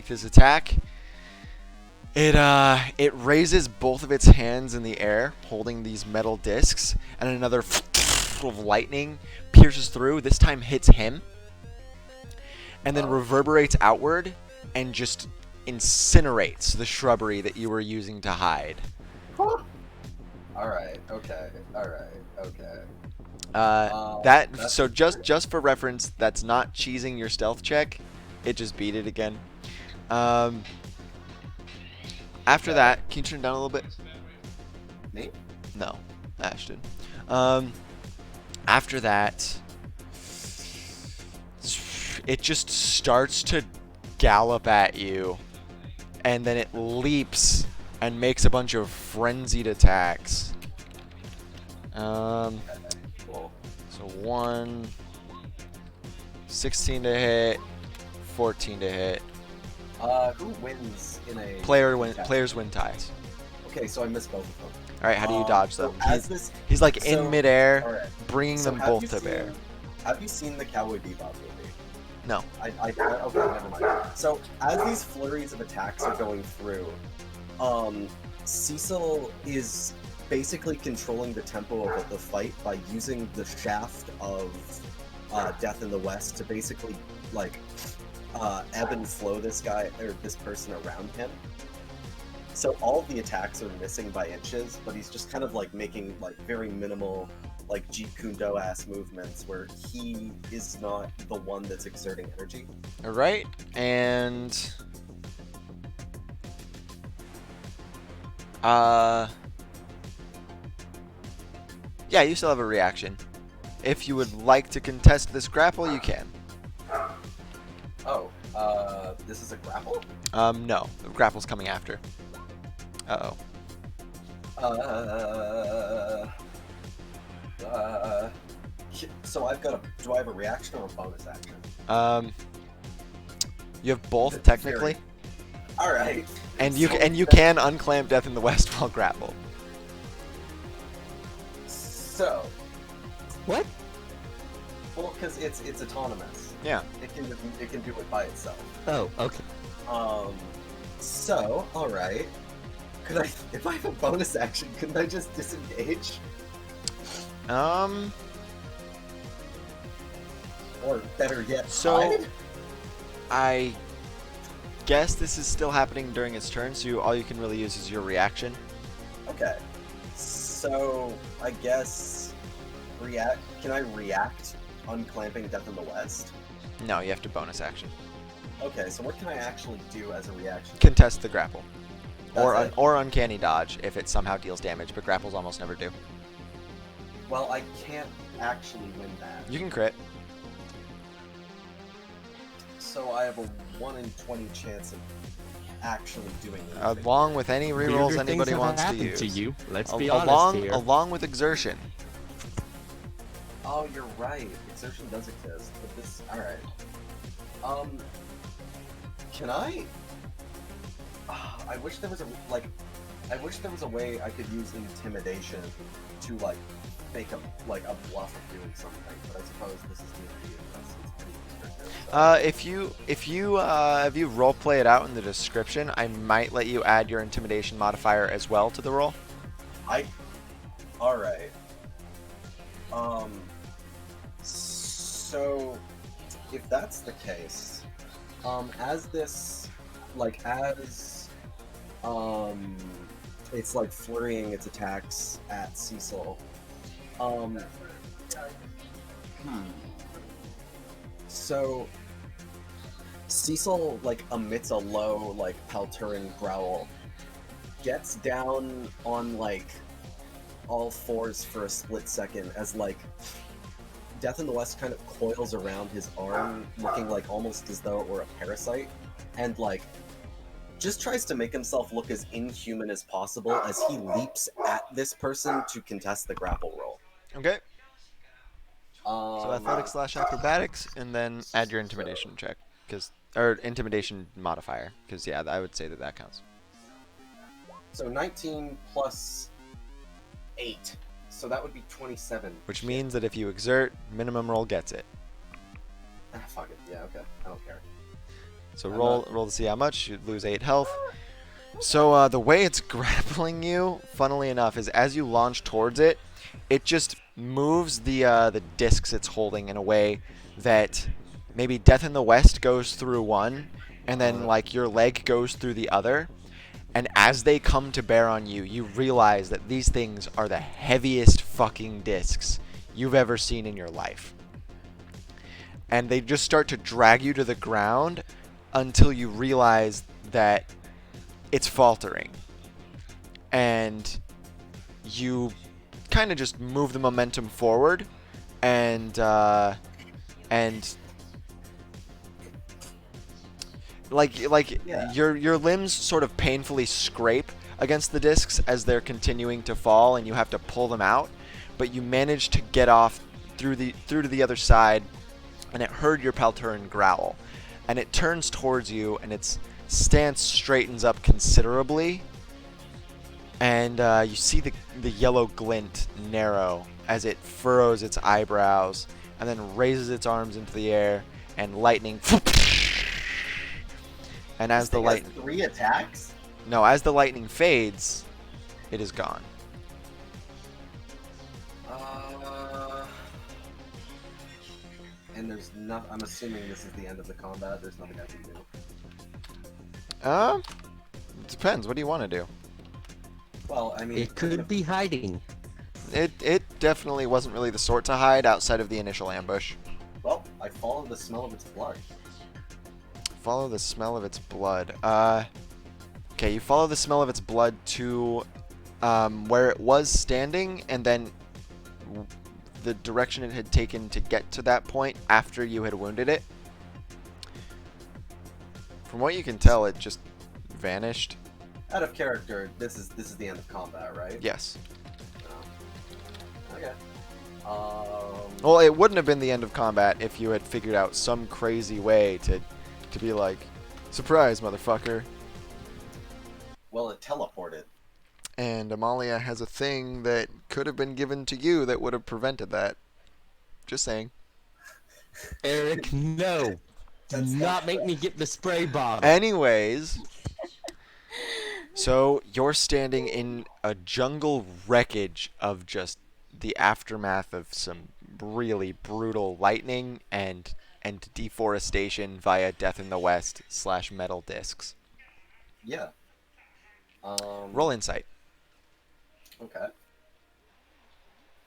this attack, it raises both of its hands in the air, holding these metal discs, and another of lightning pierces through. This time hits him, and then reverberates outward and just incinerates the shrubbery that you were using to hide. Alright, okay. So just for reference, that's not cheesing your stealth check. It just beat it again. After that, can you turn it down a little bit? Me? No, Ashton. After that, it just starts to gallop at you, and then it leaps and makes a bunch of frenzied attacks. Cool. So 1, 16 to hit, 14 to hit. Who wins in a Players win ties. Okay, so I missed both of them. All right, how do you dodge so them? so- He's in midair, alright. bringing So them have both you to bear. Have you seen the Cowboy Bebop movie? No. Okay, never mind. So as these flurries of attacks are going through, Cecil is basically controlling the tempo of the fight by using the shaft of Death in the West to basically ebb and flow this person around him. So all of the attacks are missing by inches, but he's just kind of making very minimal Jeet Kune Do ass movements where he is not the one that's exerting energy. All right, and yeah, you still have a reaction. If you would like to contest this grapple, you can. Oh, this is a grapple? No, the grapple's coming after. Uh-oh. So do I have a reaction or a bonus action? You have both technically, All right. and you can unclamp Death in the West while grappled. So, What? well, because it's autonomous. Yeah. It can do it by itself. Oh, okay. So, all right. Could I, if I have a bonus action, couldn't I just disengage? Or better yet, So- hide? I guess this is still happening during its turn, so all you can really use is your reaction. Okay. So I guess Can I react unclamping Death in the West? No, you have to bonus action. Okay, so what can I actually do as a reaction? Contest the grapple. That's it? Or uncanny dodge if it somehow deals damage, but grapples almost never do. Well, I can't actually win that. You can crit. So I have a 1 in 20 chance of actually doing anything. Along with any rerolls Weirder anybody things have wants to happened use. to you. Let's be along, honest here. along with exertion. Oh, you're right. Exertion does exist, but this. All right. Can I? I wish there was a I wish there was a way I could use intimidation to make a bluff of doing something, but I suppose this is D&D. It's pretty restrictive. If you role play it out in the description, I might let you add your intimidation modifier as well to the roll. All right. So if that's the case, as this, like, as it's like flurrying its attacks at Cecil. So Cecil like emits a low like Palturin growl, gets down on like all fours for a split second as like Death in the West kind of coils around his arm, looking like almost as though it were a parasite, and like just tries to make himself look as inhuman as possible as he leaps at this person to contest the grapple roll. Okay. So athletics / acrobatics, and then add your intimidation check, or intimidation modifier, because yeah, I would say that counts. So 19 plus 8, so that would be 27. Which means that if you exert, minimum roll gets it. Fuck it. Yeah, okay. I don't care. So roll to see how much. You lose 8 health. So the way it's grappling you, funnily enough, is as you launch towards it, it just moves the discs it's holding in a way that maybe Death in the West goes through one, and then like your leg goes through the other. And as they come to bear on you, you realize that these things are the heaviest fucking discs you've ever seen in your life. And they just start to drag you to the ground until you realize that it's faltering. And you kind of just move the momentum forward, and Yeah. your limbs sort of painfully scrape against the discs as they're continuing to fall, and you have to pull them out. But you manage to get off through to the other side, and it heard your Palturin growl, and it turns towards you, and its stance straightens up considerably, and you see the yellow glint narrow as it furrows its eyebrows, and then raises its arms into the air, and lightning. And as the light, 3 attacks. no, as the lightning fades, it is gone. And there's not. I'm assuming this is the end of the combat. There's nothing I can do. It depends. What do you want to do? Well, I mean, It could be hiding. It definitely wasn't really the sort to hide outside of the initial ambush. Well, I follow the smell of its blood. Follow the smell of its blood. Okay, you follow the smell of its blood to where it was standing, and then the direction it had taken to get to that point after you had wounded it. From what you can tell, it just vanished. Out of character, this is the end of combat, right? Yes. Oh. Okay. Well, it wouldn't have been the end of combat if you had figured out some crazy way to be like, surprise, motherfucker. Well, it teleported. And Amalia has a thing that could have been given to you that would have prevented that. Just saying. Eric, no. Do not make me get the spray bottle. Anyways, so you're standing in a jungle wreckage of just the aftermath of some really brutal lightning and deforestation via Death in the West / metal discs. Yeah. Roll insight. Okay.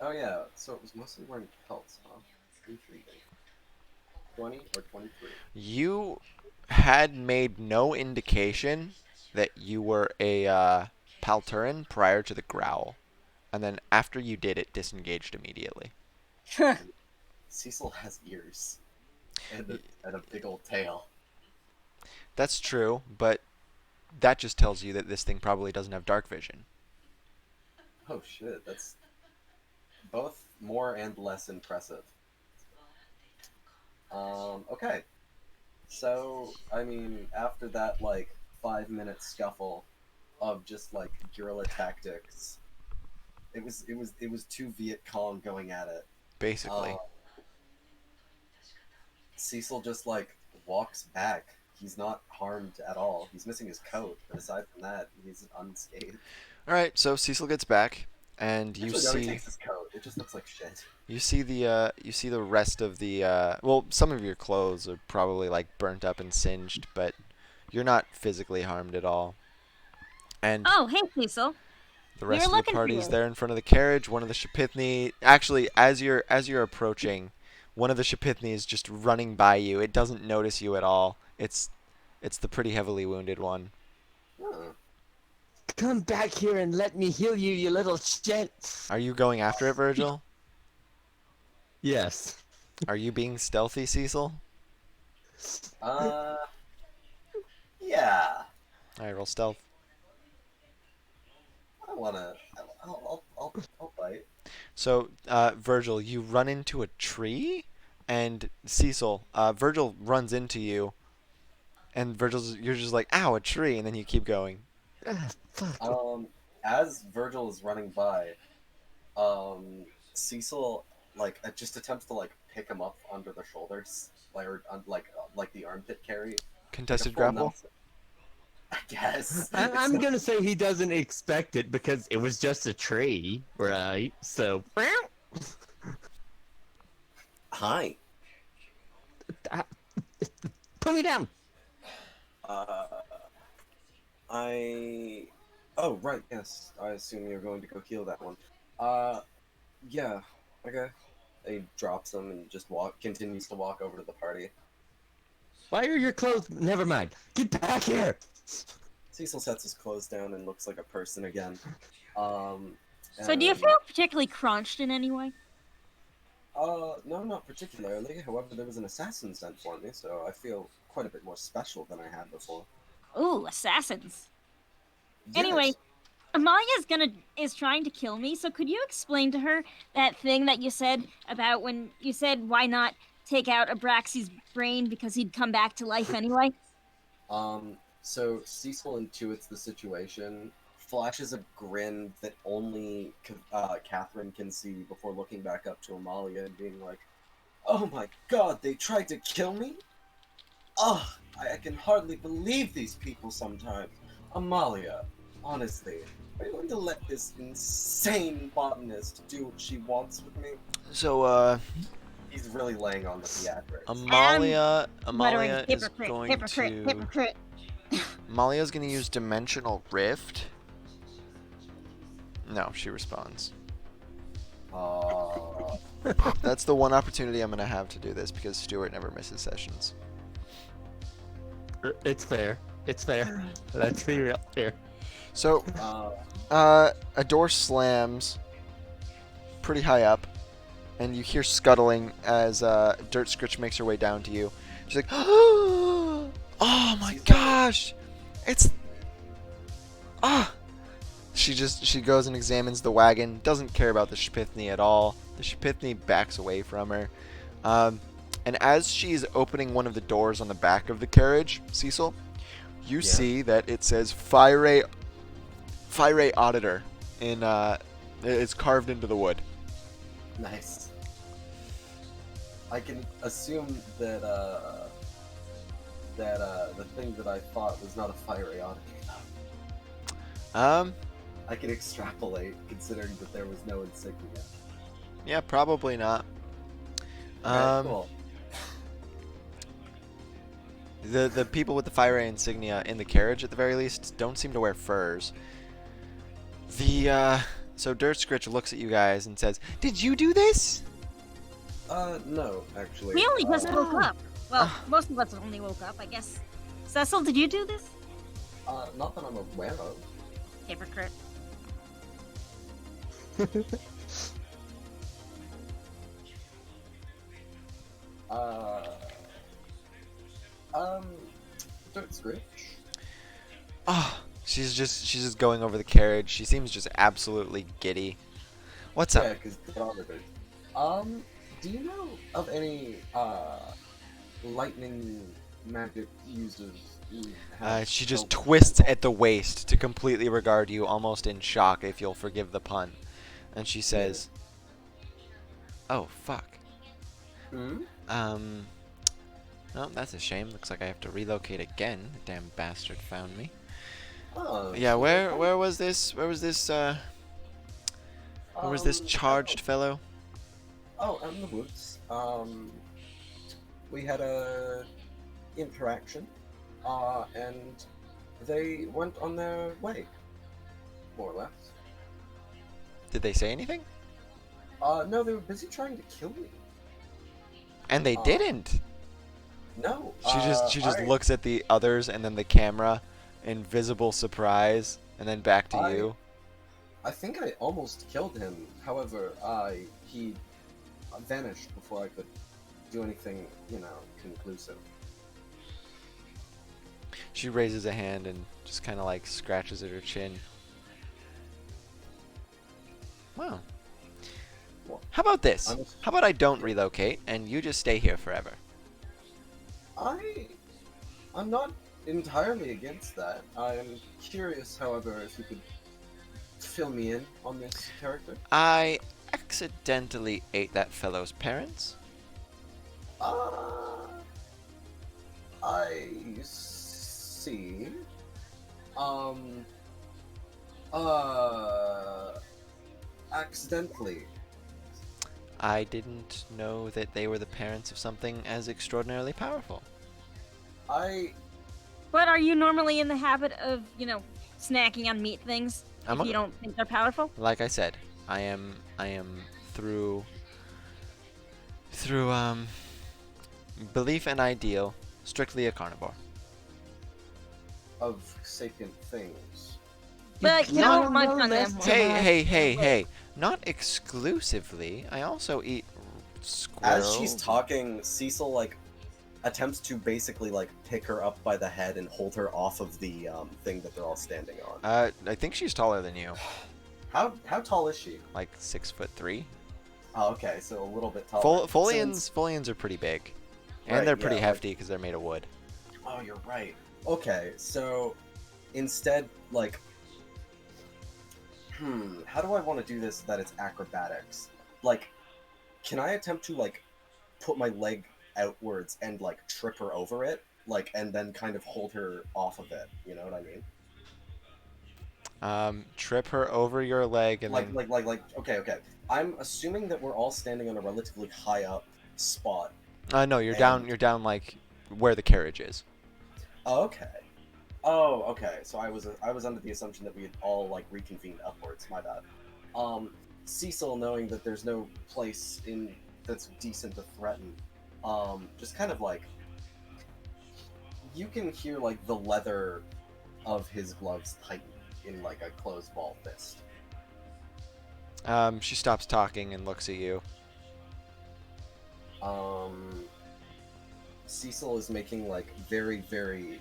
Oh yeah, so it was mostly wearing pelts, huh? Intriguing. 20 or 23? You had made no indication that you were a Palturin prior to the growl. And then after you did, it disengaged immediately. Cecil has ears. And a big old tail. That's true, but that just tells you that this thing probably doesn't have dark vision. Oh shit, that's both more and less impressive. Okay. So, I mean, after that, like, 5-minute scuffle of just, like, guerrilla tactics, it was two Viet Cong going at it. Basically. Cecil just like walks back. He's not harmed at all. He's missing his coat, but aside from that, he's unscathed. All right, so Cecil gets back, and you Actually, no, he see takes his coat. It just looks like shit. you see the rest of the well, some of your clothes are probably like burnt up and singed, but you're not physically harmed at all. And Oh, hey, Cecil. the We rest were of the looking for party's you. there in front of the carriage. One of the Shapithni, actually, as you're approaching, one of the Shapithni is just running by you. It doesn't notice you at all. It's the pretty heavily wounded one. Huh. Come back here and let me heal you, you little shit. Are you going after it, Virgil? Yes. Are you being stealthy, Cecil? Uh, yeah. All right, roll stealth. I wanna. I'll bite. So, Virgil, you run into a tree, and Cecil, Virgil runs into you, and you're just like, ow, a tree, and then you keep going. Ah, fuck. As Virgil is running by, Cecil just attempts to like pick him up under the shoulders, like the armpit carry. Contested Like a full grapple? Nelson. I guess. I'm It's gonna say he doesn't expect it because it was just a tree, right? So, Hi. put me down. Uh, I. Oh right, yes. I assume you're going to go heal that one. Yeah. Okay. He drops him and just continues to walk over to the party. Why are your clothes? Never mind. Get back here. Cecil sets his clothes down and looks like a person again. Um. So, do you and- feel particularly crunched in any way? No, not particularly. However, there was an assassin sent for me, so I feel quite a bit more special than I had before. Ooh, assassins. Yes. Anyway, is trying to kill me, so could you explain to her that thing that you said about when you said why not take out Abraxy's brain because he'd come back to life anyway? So Cecil intuits the situation, flashes a grin that only Catherine can see before looking back up to Amalia and being like, "Oh my God, they tried to kill me! Ugh, I can hardly believe these people sometimes. Amalia, honestly, are you going to let this insane botanist do what she wants with me?" So, He's really laying on the theatrics. Amalia Muttering, is hypocrite, going hypocrite, to hypocrite. Amalia's going to use Dimensional Rift. No, she responds. That's the one opportunity I'm going to have to do this because Stuart never misses sessions. It's fair. It's fair. Let's be real here. So, a door slams pretty high up, and you hear scuttling as Dirt Scritch makes her way down to you. She's like, "Oh my gosh, it's She goes and examines the wagon. Doesn't care about the Shapithni at all. The Shapithni backs away from her, and as she's opening one of the doors on the back of the carriage, Cecil, you see that it says Fire Auditor in it's carved into the wood. Nice. I can assume that the thing that I thought was not a fiery auditor. I can extrapolate, considering that there was no insignia. Yeah, probably not. Okay, cool. The people with the fire insignia in the carriage, at the very least, don't seem to wear furs. So Dirt Scritch looks at you guys and says, "Did you do this?" No, actually. We only just woke up. Well, most of us only woke up, I guess. Cecil, did you do this? Not that I'm aware of. Hypocrite. Dirt Scritch. She's just going over the carriage. She seems just absolutely giddy. What's up? Yeah, because do you know of any lightning magic users? Who have She just helped- twists at the waist to completely regard you, almost in shock, if you'll forgive the pun. And she says, "Oh, fuck. Hmm? Oh, that's a shame. Looks like I have to relocate again. The damn bastard found me. Oh. Yeah, so where okay. where was this? Where was this charged fellow? Oh, out in the woods. We had a interaction, and they went on their way, more or less. Did they say anything? No, they were busy trying to kill me. And they didn't. No. She just looks at the others and then the camera, in visible surprise, and then back to you. I think I almost killed him. However, he vanished before I could do anything, conclusive. She raises a hand and just kind of like scratches at her chin. Wow. How about this? How about I don't relocate and you just stay here forever? I'm not entirely against that. I'm curious, however, if you could fill me in on this character. I accidentally ate that fellow's parents. I see. Accidentally. I didn't know that they were the parents of something as extraordinarily powerful. But are you normally in the habit of, snacking on meat things if you don't think they're powerful? Like I said, I am through belief and ideal, strictly a carnivore. Of sapient things. But you don't munch on them. Hey. Not exclusively. I also eat squirrels. As she's talking, Cecil, attempts to basically, pick her up by the head and hold her off of the, thing that they're all standing on. I think she's taller than you. How tall is she? Like 6'3". Oh, okay, so a little bit taller. Folians are pretty big. And Right, they're pretty yeah, hefty because they're made of wood. Oh, you're right. Okay, so instead, how do I want to do this so that it's acrobatics? Can I attempt to, put my leg outwards and, trip her over it? And then kind of hold her off of it, you know what I mean? Trip her over your leg and then... Okay. I'm assuming that we're all standing on a relatively high up spot. No, you're down, where the carriage is. Okay. Oh, okay. So I was under the assumption that we had all reconvened upwards. My bad. Cecil, knowing that there's no place that's decent to threaten, just kind of you can hear the leather of his gloves tighten in a closed ball fist. She stops talking and looks at you. Cecil is making very, very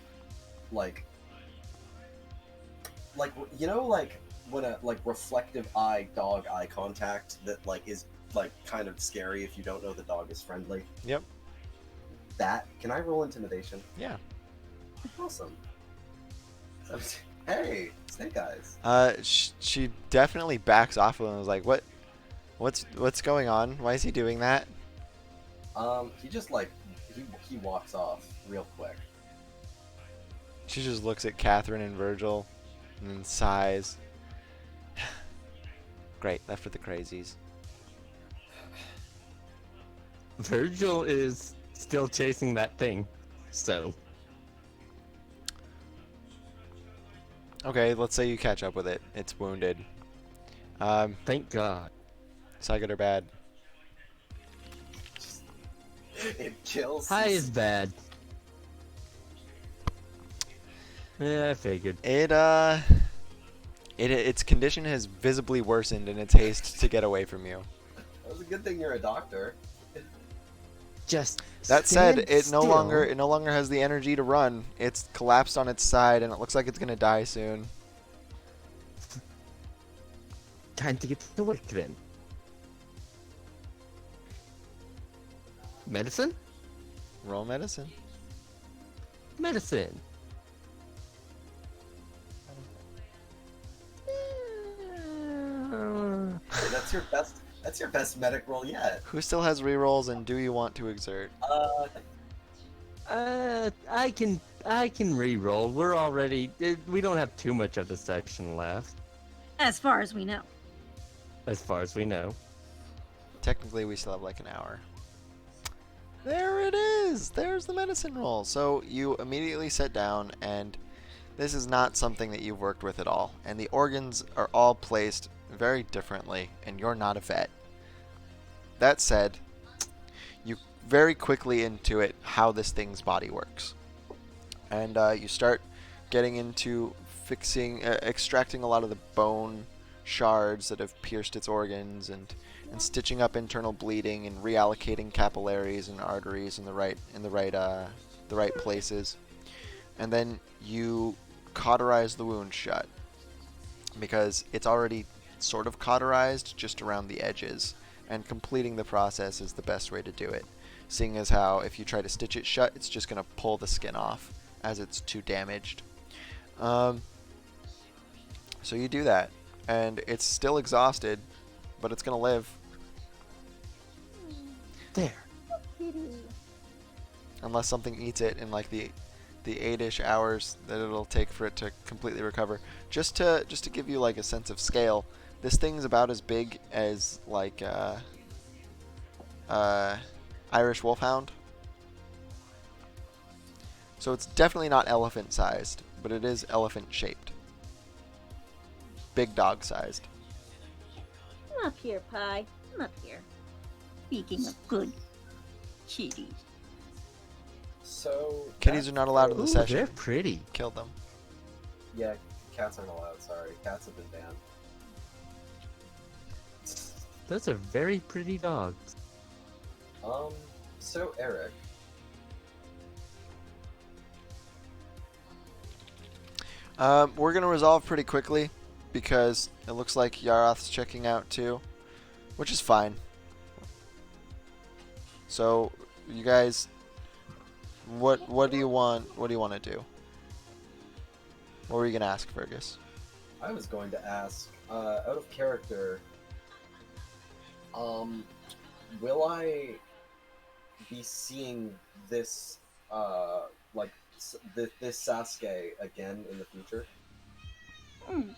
when a reflective dog eye contact that is kind of scary if you don't know the dog is friendly. Yep. Can I roll intimidation? Yeah. Awesome. Hey, Snake Eyes. She definitely backs off of him and was like, what's going on? Why is he doing that? He just he walks off real quick. She just looks at Catherine and Virgil and then sighs. Great, left with the crazies. Virgil is still chasing that thing, so. Okay, let's say you catch up with it. It's wounded. Thank God. Is that good or bad? It kills. High is bad. Yeah, I figured. Its condition has visibly worsened in its haste to get away from you. That was a good thing you're a doctor. Just that said, stand it no still. longer has the energy to run. It's collapsed on its side and it looks like it's gonna die soon. Time to get to work then. Medicine? Roll medicine. Medicine. Hey, that's your best medic roll yet. Who still has rerolls and do you want to exert? I can re-roll. We're already. We don't have too much of the section left, As far as we know. as far as we know. Technically, we still have like an hour. There it is! There's the medicine roll. So you immediately sit down, and this is not something that you've worked with at all. And the organs are all placed very differently, and you're not a vet. That said, you very quickly intuit how this thing's body works. And you start getting into extracting a lot of the bone shards that have pierced its organs, and stitching up internal bleeding and reallocating capillaries and arteries in the right places. And then you cauterize the wound shut, because it's already sort of cauterized just around the edges, and completing the process is the best way to do it, seeing as how if you try to stitch it shut, it's just going to pull the skin off as it's too damaged. So you do that, and it's still exhausted, but it's going to live. There. Unless something eats it in like the 8-ish hours that it'll take for it to completely recover. Just to give you like a sense of scale, this thing's about as big as like Irish wolfhound. So it's definitely not elephant sized, but it is elephant shaped. Big dog sized. Come up here, Pie. Come up here. Speaking of good kitties. So Kitties are not allowed in the Ooh, session. they're pretty. Kill them. Yeah, cats aren't allowed. Sorry, cats have been banned. Those are very pretty dogs. So Eric, We're gonna resolve pretty quickly, because it looks like Yaroth's checking out too, which is fine. So, you guys, what do you want? What do you want to do? What were you gonna ask, Fergus? I was going to ask, out of character, will I be seeing this, this Sasuke again in the future?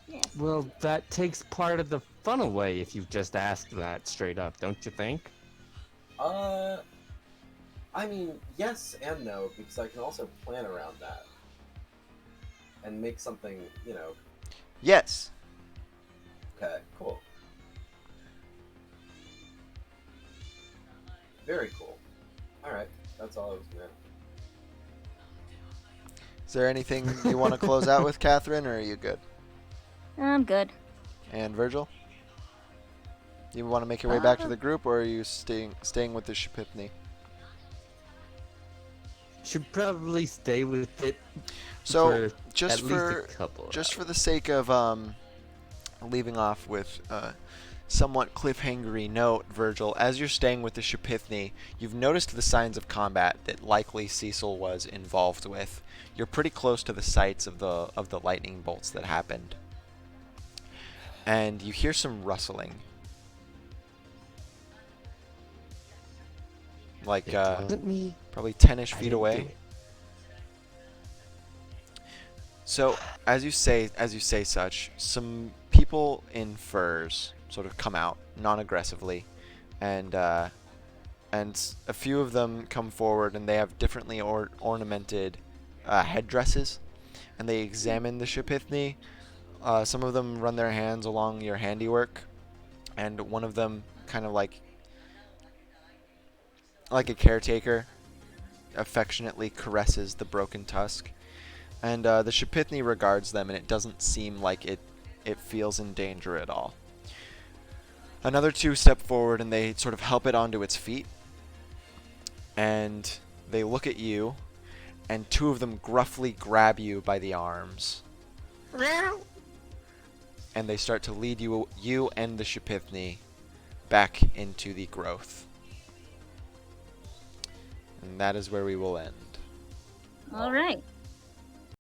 Yes. Well, that takes part of the fun away if you just ask that straight up, don't you think? I mean, yes and no, because I can also plan around that. And make something, Yes. okay, cool. Very cool. Alright, that's all I was gonna. Is there anything you want to close out with, Catherine, or are you good? I'm good. And Virgil? You want to make your way back to the group, or are you staying with the Shipipni? Should probably stay with it. So, for just at least for a couple. for the sake of leaving off with a somewhat cliffhangery note, Virgil, as you're staying with the Shipithni, you've noticed the signs of combat that likely Cecil was involved with. You're pretty close to the sites of the lightning bolts that happened, and you hear some rustling, like It wasn't me. probably 10-ish I feet didn't do away. it. So, as you say such, some people in furs sort of come out non-aggressively, and a few of them come forward, and they have differently ornamented headdresses, and they examine the Shipithni. Some of them run their hands along your handiwork, and one of them kind of like a caretaker affectionately caresses the broken tusk. And the Shipithni regards them, and it doesn't seem like it feels in danger at all. Another two step forward, and they sort of help it onto its feet. And they look at you, and two of them gruffly grab you by the arms. And they start to lead you and the Shipithni back into the growth. And that is where we will end. All right.